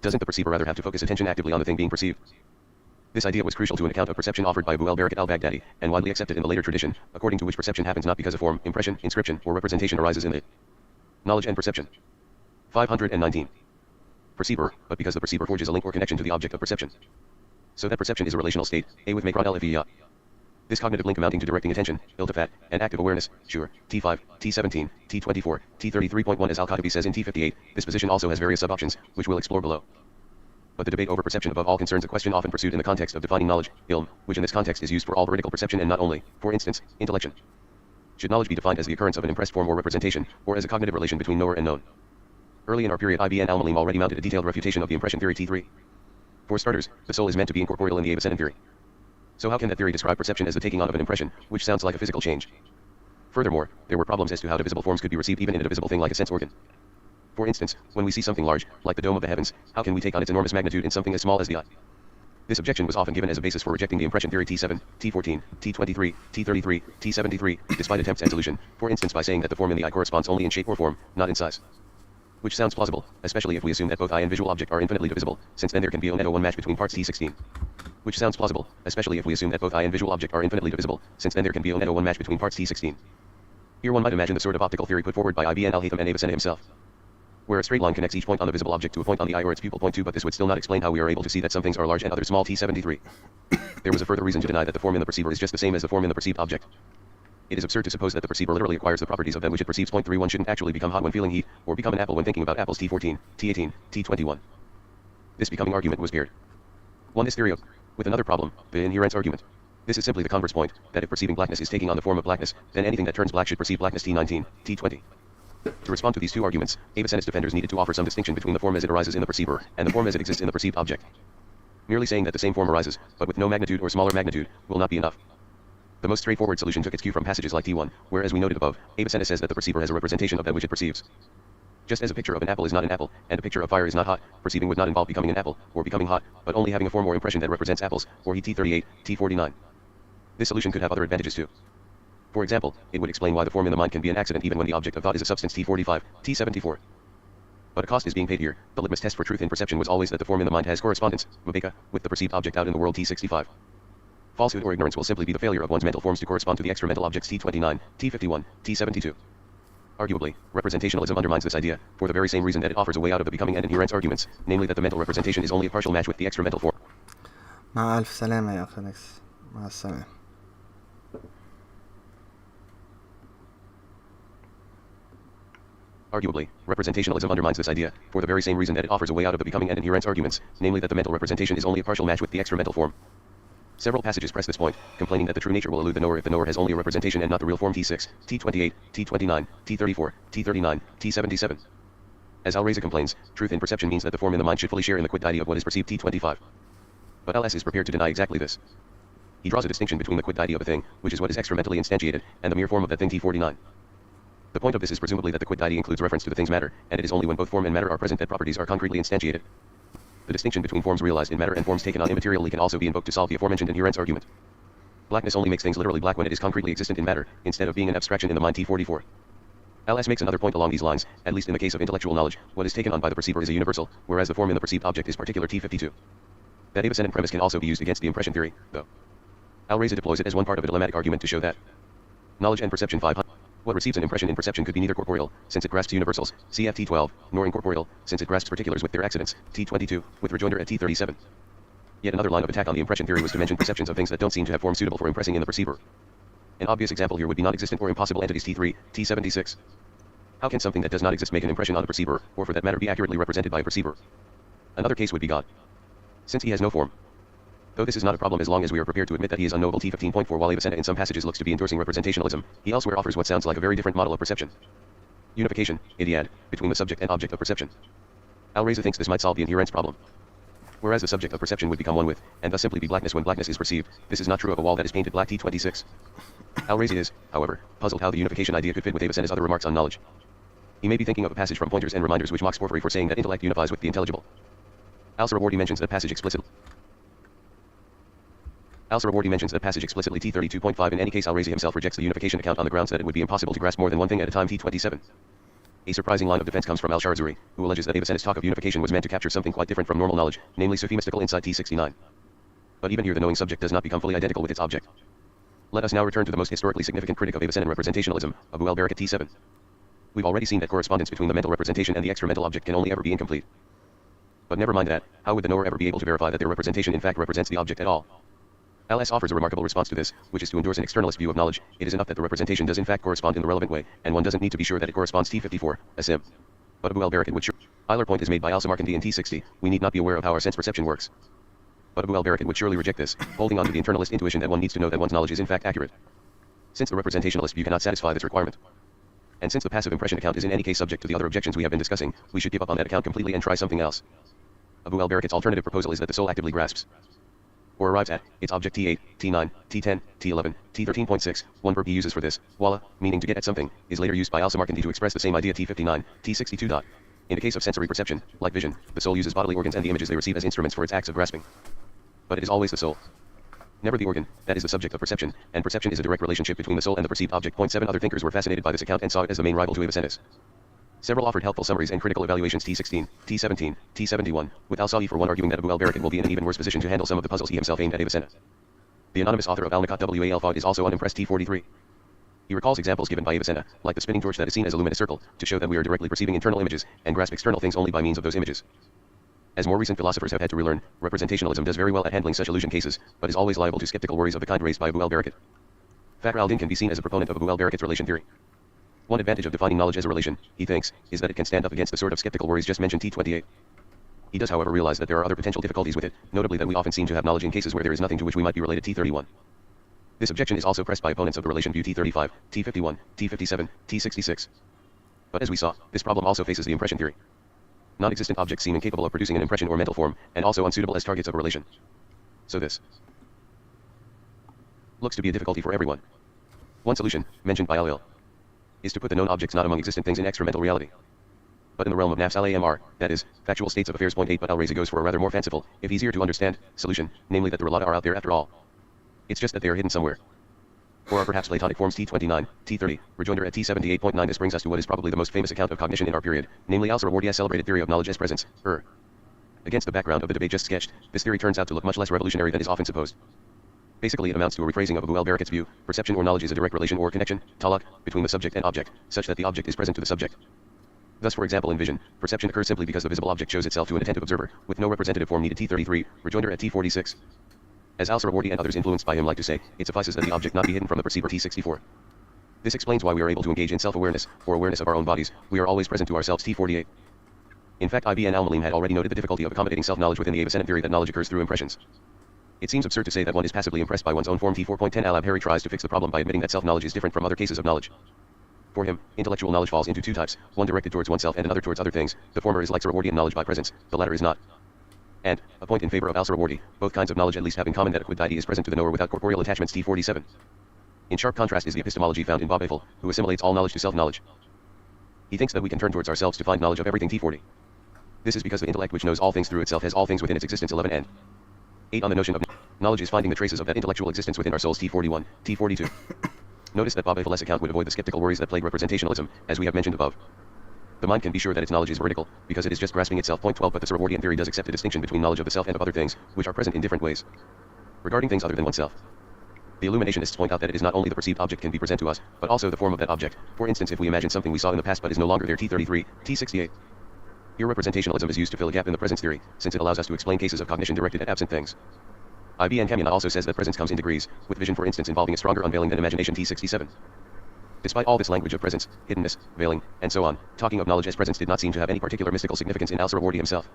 Doesn't the perceiver rather have to focus attention actively on the thing being perceived? This idea was crucial to an account of perception offered by Abu al-Barakat al-Baghdadi, and widely accepted in the later tradition, according to which perception happens not because a form, impression, inscription, or representation arises in it. Knowledge and Perception. 519. Perceiver, but because the perceiver forges a link or connection to the object of perception. So that perception is a relational state, A with Makron al-Ifiyya. This cognitive link amounting to directing attention, iltifat, and active awareness, sure, T5, T17, T24, T33.1 as Al-Khattabi says in T58, this position also has various sub-options, which we'll explore below. But the debate over perception above all concerns a question often pursued in the context of defining knowledge, ilm, which in this context is used for all veridical perception and not only, for instance, intellection. Should knowledge be defined as the occurrence of an impressed form or representation, or as a cognitive relation between knower and known? Early in our period Ibn al-Malim already mounted a detailed refutation of the impression theory T3. For starters, the soul is meant to be incorporeal in the Avicennan theory. So how can that theory describe perception as the taking on of an impression, which sounds like a physical change? Furthermore, there were problems as to how divisible forms could be received even in a divisible thing like a sense organ. For instance, when we see something large, like the dome of the heavens, how can we take on its enormous magnitude in something as small as the eye? This objection was often given as a basis for rejecting the impression theory T7, T14, T23, T33, T73, despite attempts at solution, for instance by saying that the form in the eye corresponds only in shape or form, not in size. Which sounds plausible, especially if we assume that both eye and visual object are infinitely divisible, since then there can be a one match between parts T16. Which sounds plausible, especially if we assume that both eye and visual object are infinitely divisible, since then there can be a one match between parts T16. Here one might imagine the sort of optical theory put forward by Ibn al-Haytham and Avicenna himself, where a straight line connects each point on the visible object to a point on the eye or its pupil point 2, but this would still not explain how we are able to see that some things are large and others small T73. There was a further reason to deny that the form in the perceiver is just the same as the form in the perceived object. It is absurd to suppose that the perceiver literally acquires the properties of that which it perceives. Point 3 one shouldn't actually become hot when feeling heat, or become an apple when thinking about apples T14, T18, T21. This becoming argument was paired. One this theory up with another problem, the inherence argument. This is simply the converse point, that if perceiving blackness is taking on the form of blackness, then anything that turns black should perceive blackness T19, T20. To respond to these two arguments, Avicenna's defenders needed to offer some distinction between the form as it arises in the perceiver, and the form as it exists in the perceived object. Merely saying that the same form arises, but with no magnitude or smaller magnitude, will not be enough. The most straightforward solution took its cue from passages like T1, where as we noted above, Avicenna says that the perceiver has a representation of that which it perceives. Just as a picture of an apple is not an apple, and a picture of fire is not hot, perceiving would not involve becoming an apple, or becoming hot, but only having a form or impression that represents apples, or T38, T49. This solution could have other advantages too. For example, it would explain why the form in the mind can be an accident even when the object of thought is a substance T45, T74. But a cost is being paid here. The litmus test for truth in perception was always that the form in the mind has correspondence, Mabeka, with the perceived object out in the world T65. Falsehood or ignorance will simply be the failure of one's mental forms to correspond to the extra mental objects T29, T51, T72. Arguably, representationalism undermines this idea, for the very same reason that it offers a way out of the becoming and inherence arguments, namely that the mental representation is only a partial match with the extra mental form. مع ألف سلامة يا أخي نكس. مع السلامة. Arguably, representationalism undermines this idea, for the very same reason that it offers a way out of the becoming and inherence arguments, namely that the mental representation is only a partial match with the extra mental form. Several passages press this point, complaining that the true nature will elude the knower if the knower has only a representation and not the real form T6, T28, T29, T34, T39, T77. As Al-Raza complains, truth in perception means that the form in the mind should fully share in the quid-deity of what is perceived T25. But Al-S is prepared to deny exactly this. He draws a distinction between the quid-deity of a thing, which is what is extra-mentally instantiated, and the mere form of that thing T49. The point of this is presumably that the quid-deity includes reference to the thing's matter, and it is only when both form and matter are present that properties are concretely instantiated. The distinction between forms realized in matter and forms taken on immaterially can also be invoked to solve the aforementioned inherence argument. Blackness only makes things literally black when it is concretely existent in matter, instead of being an abstraction in the mind T44. L.S. makes another point along these lines, at least in the case of intellectual knowledge, what is taken on by the perceiver is a universal, whereas the form in the perceived object is particular T52. That Avicennan premise can also be used against the impression theory, though. Al-Raza deploys it as one part of a dilemmatic argument to show that knowledge and perception 500. What receives an impression in perception could be neither corporeal, since it grasps universals, cf T12, nor incorporeal, since it grasps particulars with their accidents, T22, with rejoinder at T37. Yet another line of attack on the impression theory was to mention perceptions of things that don't seem to have forms suitable for impressing in the perceiver. An obvious example here would be non-existent or impossible entities T3, T76. How can something that does not exist make an impression on a perceiver, or for that matter be accurately represented by a perceiver? Another case would be God. Since he has no form. Though this is not a problem as long as we are prepared to admit that he is unknowable T15.4 while Avicenna in some passages looks to be endorsing representationalism, he elsewhere offers what sounds like a very different model of perception. Unification, idiad, between the subject and object of perception. Al-Raza thinks this might solve the inherence problem. Whereas the subject of perception would become one with, and thus simply be blackness when blackness is perceived, this is not true of a wall that is painted black T26. Al-Raza is, however, puzzled how the unification idea could fit with Avicenna's other remarks on knowledge. He may be thinking of a passage from Pointers and Reminders which mocks Porphyry for saying that intellect unifies with the intelligible. Al-Sarawardi mentions that passage explicitly. Al-Sarawardi mentions that passage explicitly T32.5. In any case, Al-Razi himself rejects the unification account on the grounds that it would be impossible to grasp more than one thing at a time T27. A surprising line of defense comes from Al-Sharzuri, who alleges that Avicenna's talk of unification was meant to capture something quite different from normal knowledge, namely Sufi mystical insight T69. But even here the knowing subject does not become fully identical with its object. Let us now return to the most historically significant critic of Avicennan representationalism, Abu al-Barakat T7. We've already seen that correspondence between the mental representation and the extra mental object can only ever be incomplete. But never mind that, how would the knower ever be able to verify that their representation in fact represents the object at all? L.S. offers a remarkable response to this, which is to endorse an externalist view of knowledge. It is enough that the representation does in fact correspond in the relevant way, and one doesn't need to be sure that it corresponds T54, Asim. But Abu al-Barakat would Euler point is made by Al-Samarkandi in T60, we need not be aware of how our sense perception works. But Abu al-Barakat would surely reject this, holding on to the internalist intuition that one needs to know that one's knowledge is in fact accurate. Since the representationalist view cannot satisfy this requirement. And since the passive impression account is in any case subject to the other objections we have been discussing, we should give up on that account completely and try something else. Abu al-Barakat's alternative proposal is that the soul actively grasps, or arrives at, its object T8, T9, T10, T11, T13.6, one verb he uses for this, wala, meaning to get at something, is later used by Al-Samarkandi to express the same idea T59, T62. In the case of sensory perception, like vision, the soul uses bodily organs and the images they receive as instruments for its acts of grasping. But it is always the soul, never the organ, that is the subject of perception, and perception is a direct relationship between the soul and the perceived object. 7 Other thinkers were fascinated by this account and saw it as the main rival to Avicenna's. Several offered helpful summaries and critical evaluations T16, T17, T71, with Al-Sa'i for one arguing that Abu al-Barakat will be in an even worse position to handle some of the puzzles he himself aimed at Avicenna. The anonymous author of Al-Nakat Wal-Fawd is also unimpressed T43. He recalls examples given by Avicenna, like the spinning torch that is seen as a luminous circle, to show that we are directly perceiving internal images, and grasp external things only by means of those images. As more recent philosophers have had to relearn, representationalism does very well at handling such illusion cases, but is always liable to skeptical worries of the kind raised by Abu al-Barakat. Fakhr al-Din can be seen as a proponent of Abu al-Barakat's relation theory. One advantage of defining knowledge as a relation, he thinks, is that it can stand up against the sort of skeptical worries just mentioned T28. He does however realize that there are other potential difficulties with it, notably that we often seem to have knowledge in cases where there is nothing to which we might be related T31. This objection is also pressed by opponents of the relation view T35, T51, T57, T66. But as we saw, this problem also faces the impression theory. Non-existent objects seem incapable of producing an impression or mental form, and also unsuitable as targets of a relation. So this looks to be a difficulty for everyone. One solution, mentioned by Al-Il, is to put the known objects not among existent things in extra-mental reality, but in the realm of nafs al-amr, that is, factual states of affairs. 8 But Al-Razi goes for a rather more fanciful, if easier to understand, solution, namely that the relata are out there after all. It's just that they are hidden somewhere. or are perhaps Platonic forms T29, T30, rejoinder at T78.9. This brings us to what is probably the most famous account of cognition in our period, namely Al-Surawardi's celebrated theory of knowledge as presence, Against the background of the debate just sketched, this theory turns out to look much less revolutionary than is often supposed. Basically, it amounts to a rephrasing of Abu al-Barakat's view: perception or knowledge is a direct relation or connection, talaq, between the subject and object, such that the object is present to the subject. Thus, for example, in vision, perception occurs simply because the visible object shows itself to an attentive observer, with no representative form needed. T33, rejoinder at T46. As Al-Surawardi and others influenced by him like to say, it suffices that the object not be hidden from the perceiver. T64. This explains why we are able to engage in self-awareness, or awareness of our own bodies. We are always present to ourselves. T48. In fact, Ibn al-Malim had already noted the difficulty of accommodating self-knowledge within the Avicenna theory that knowledge occurs through impressions. It seems absurd to say that one is passively impressed by one's own form. T4.10. Al-Abhari tries to fix the problem by admitting that self-knowledge is different from other cases of knowledge. For him, intellectual knowledge falls into two types, one directed towards oneself and another towards other things. The former is like Surawardian knowledge by presence, the latter is not. And, a point in favor of Al-Surawardi, both kinds of knowledge at least have in common that a quid deity is present to the knower without corporeal attachments. T47. In sharp contrast is the epistemology found in Bab Eiffel, who assimilates all knowledge to self-knowledge. He thinks that we can turn towards ourselves to find knowledge of everything. T40. This is because the intellect which knows all things through itself has all things within its existence. 11 and 8 on the notion of knowledge is finding the traces of that intellectual existence within our souls. T41, T42. Notice that Bab Eiffel's account would avoid the skeptical worries that plague representationalism, as we have mentioned above. The mind can be sure that its knowledge is veridical, because it is just grasping itself. Point 12. But the Surawardian theory does accept a distinction between knowledge of the self and of other things, which are present in different ways. Regarding things other than oneself, the Illuminationists point out that it is not only the perceived object can be present to us, but also the form of that object. For instance, if we imagine something we saw in the past but is no longer there. T33, T68. Here representationalism is used to fill a gap in the presence theory, since it allows us to explain cases of cognition directed at absent things. Ibn Kamina also says that presence comes in degrees, with vision for instance involving a stronger unveiling than imagination. T67. Despite all this language of presence, hiddenness, veiling, and so on, talking of knowledge as presence did not seem to have any particular mystical significance in Al-Surawardi himself.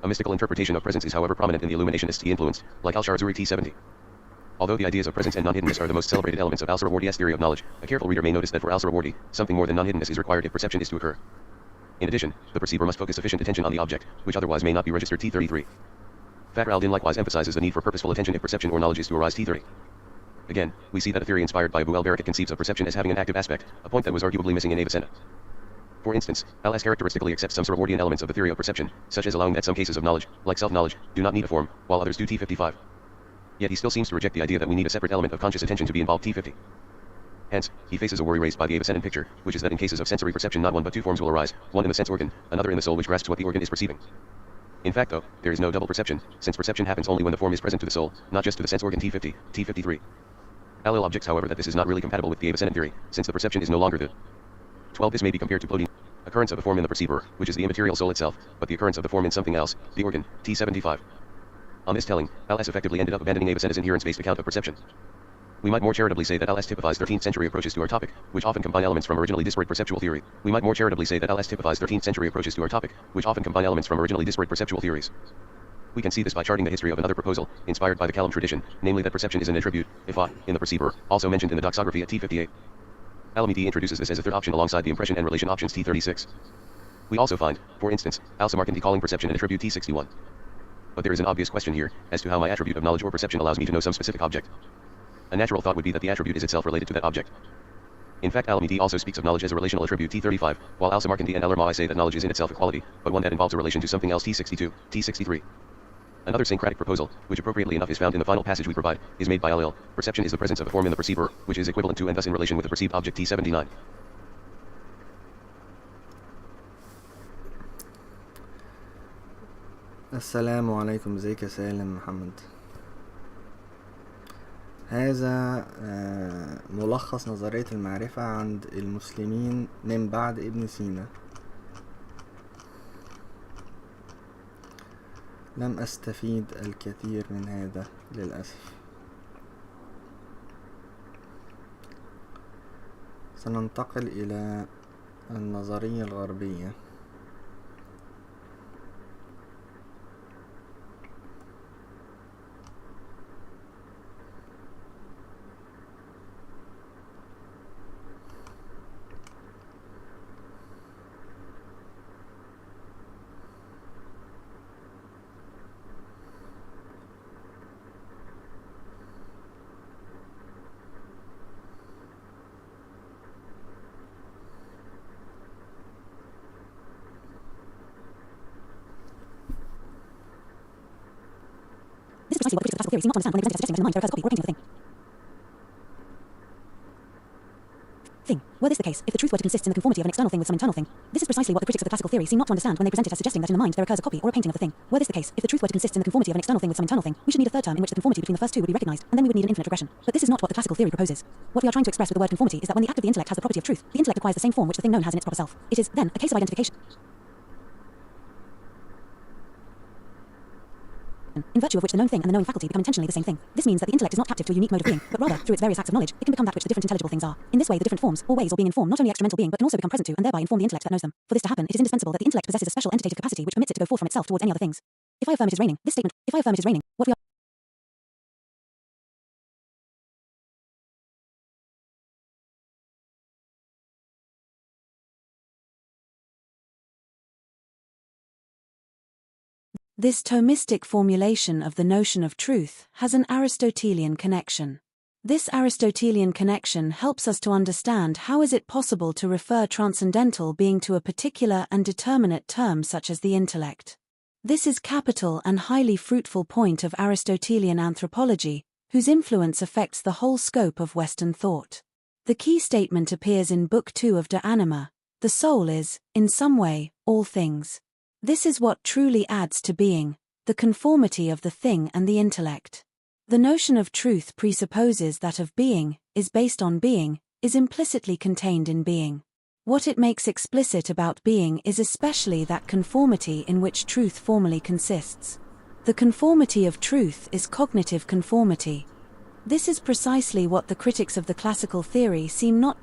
A mystical interpretation of presence is however prominent in the Illuminationists he influenced, like Al-Sharzuri. T70. Although the ideas of presence and non-hiddenness are the most celebrated elements of Al-Surawardi's theory of knowledge, a careful reader may notice that for Al-Surawardi, something more than non-hiddenness is required if perception is to occur. In addition, the perceiver must focus sufficient attention on the object, which otherwise may not be registered. T33. Fakhr al-Din likewise emphasizes the need for purposeful attention if perception or knowledge is to arise. T30. Again, we see that a theory inspired by Abu al-Barakat conceives of perception as having an active aspect, a point that was arguably missing in Avicenna. For instance, Al-As characteristically accepts some Surawardian elements of the theory of perception, such as allowing that some cases of knowledge, like self-knowledge, do not need a form, while others do. T55. Yet he still seems to reject the idea that we need a separate element of conscious attention to be involved. T50. Hence, he faces a worry raised by the Avicennan picture, which is that in cases of sensory perception not one but two forms will arise, one in the sense organ, another in the soul which grasps what the organ is perceiving. In fact though, there is no double perception, since perception happens only when the form is present to the soul, not just to the sense organ. T50, T53. Al-Il objects however that this is not really compatible with the Avicennan theory, since the perception is no longer the 12. This may be compared to Plotine. Occurrence of the form in the perceiver, which is the immaterial soul itself, but the occurrence of the form in something else, the organ. T75. On this telling, Al-As effectively ended up abandoning Avicenna's inherence-based account of perception. We might more charitably say that Al-As typifies 13th century approaches to our topic, which often combine elements from originally disparate perceptual theory. We might more charitably say that Al-As typifies 13th century approaches to our topic, which often combine elements from originally disparate perceptual theories. We can see this by charting the history of another proposal, inspired by the Kalam tradition, namely that perception is an attribute, ifat, in the perceiver, also mentioned in the doxography at T58. Al-Amiti introduces this as a third option alongside the impression and relation options. T36. We also find, for instance, Al-Samarkandi calling perception an attribute. T61. But there is an obvious question here, as to how my attribute of knowledge or perception allows me to know some specific object. A natural thought would be that the attribute is itself related to that object. In fact, Al-Amiti also speaks of knowledge as a relational attribute. T35, while Al-Samarkandi and Al-Irma'i say that knowledge is in itself a quality, but one that involves a relation to something else. T62, T63. Another syncretic proposal, which appropriately enough is found in the final passage we provide, is made by Al-Il. Perception is the presence of a form in the perceiver, which is equivalent to and thus in relation with the perceived object. T79. السلام عليكم. ازيك يا سالم محمد؟ هذا ملخص نظرية المعرفة عند المسلمين من بعد ابن سينا. لم أستفيد الكثير من هذا للأسف. سننتقل إلى النظرية الغربية. This is precisely what the critics of classical theory seem not to understand when they present suggesting that the mind verifies a copy or painting of the thing. Were this the case, if the truth were to consist in the conformity of an external thing with some internal thing, this is precisely what the critics of the classical theory seem not to understand when they present it as suggesting that in the mind there occurs a copy or a painting of the thing. Were this the case, if the truth were to consist in the conformity of an external thing with some internal thing, we should need a third term in which the conformity between the first two would be recognized, and then we would need an infinite regression. But this is not what the classical theory proposes. What we are trying to express with the word conformity is that when the act of the intellect has the property of truth, the intellect acquires the same form which the thing known has in its proper self. It is, then, a case of identification. In virtue of which the known thing and the knowing faculty become intentionally the same thing. This means that the intellect is not captive to a unique mode of being, but rather, through its various acts of knowledge, it can become that which the different intelligible things are. In this way, the different forms, or ways, or being in form not only extra mental being, but can also become present to and thereby inform the intellect that knows them. For this to happen, it is indispensable that the intellect possesses a special entitative capacity which permits it to go forth from itself towards any other things. If I affirm it is raining, this statement, if I affirm it is raining, what we are This Thomistic formulation of the notion of truth has an Aristotelian connection. This Aristotelian connection helps us to understand how is it possible to refer transcendental being to a particular and determinate term such as the intellect. This is capital and highly fruitful point of Aristotelian anthropology, whose influence affects the whole scope of Western thought. The key statement appears in Book 2 of De Anima: the soul is, in some way, all things. This is what truly adds to being, the conformity of the thing and the intellect. The notion of truth presupposes that of being, is based on being, is implicitly contained in being. What it makes explicit about being is especially that conformity in which truth formally consists. The conformity of truth is cognitive conformity. This is precisely what the critics of the classical theory seem not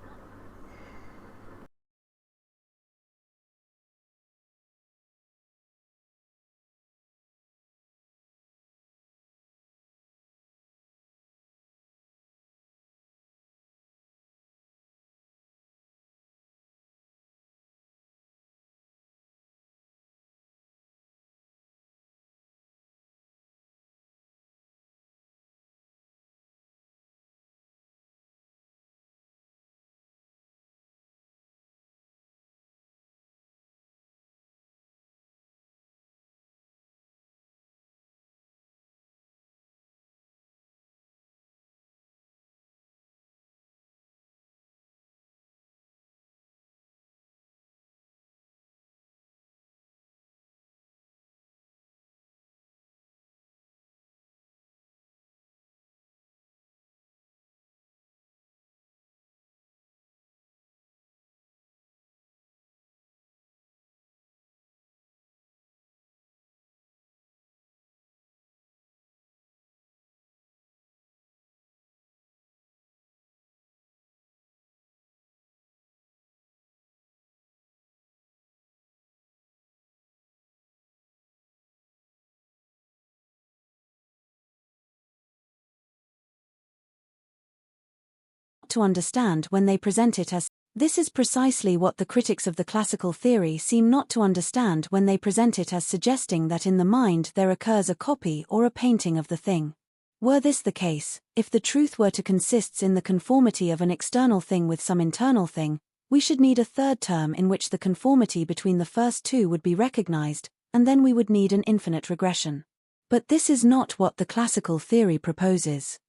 to understand when they present it as. This is precisely what the critics of the classical theory seem not to understand when they present it as suggesting that in the mind there occurs a copy or a painting of the thing. Were this the case, if the truth were to consist in the conformity of an external thing with some internal thing, we should need a third term in which the conformity between the first two would be recognized, and then we would need an infinite regression. But this is not what the classical theory proposes.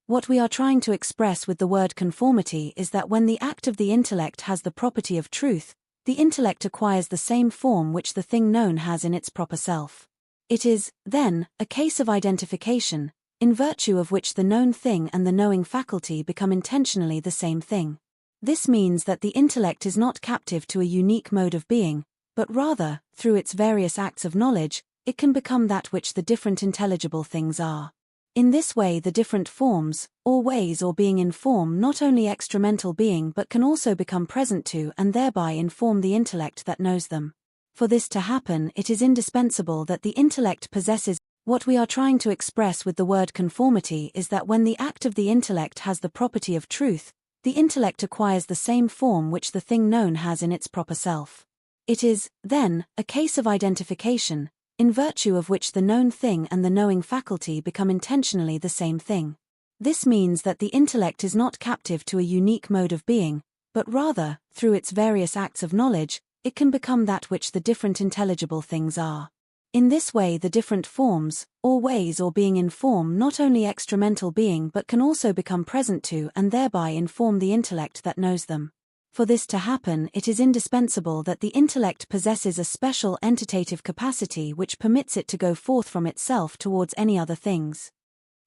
What we are trying to express with the word conformity is that when the act of the intellect has the property of truth, the intellect acquires the same form which the thing known has in its proper self. It is, then, a case of identification, in virtue of which the known thing and the knowing faculty become intentionally the same thing. This means that the intellect is not captive to a unique mode of being, but rather, through its various acts of knowledge, it can become that which the different intelligible things are. In this way the different forms, or ways or being in form not only extramental being but can also become present to and thereby inform the intellect that knows them. For this to happen it is indispensable that the intellect possesses. What we are trying to express with the word conformity is that when the act of the intellect has the property of truth, the intellect acquires the same form which the thing known has in its proper self. It is, then, a case of identification, in virtue of which the known thing and the knowing faculty become intentionally the same thing. This means that the intellect is not captive to a unique mode of being, but rather, through its various acts of knowledge, it can become that which the different intelligible things are. In this way the different forms, or ways or being in form not only extramental being but can also become present to and thereby inform the intellect that knows them. For this to happen, it is indispensable that the intellect possesses a special entitative capacity which permits it to go forth from itself towards any other things.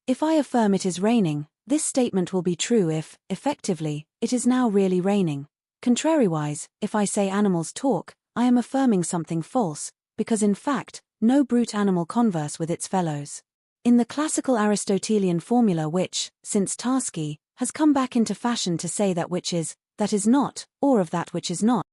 If I affirm it is raining, this statement will be true if, effectively, it is now really raining. Contrariwise, if I say animals talk, I am affirming something false, because in fact, no brute animal converse with its fellows. In the classical Aristotelian formula which, since Tarski, has come back into fashion to say that which is, that is not, or of that which is not,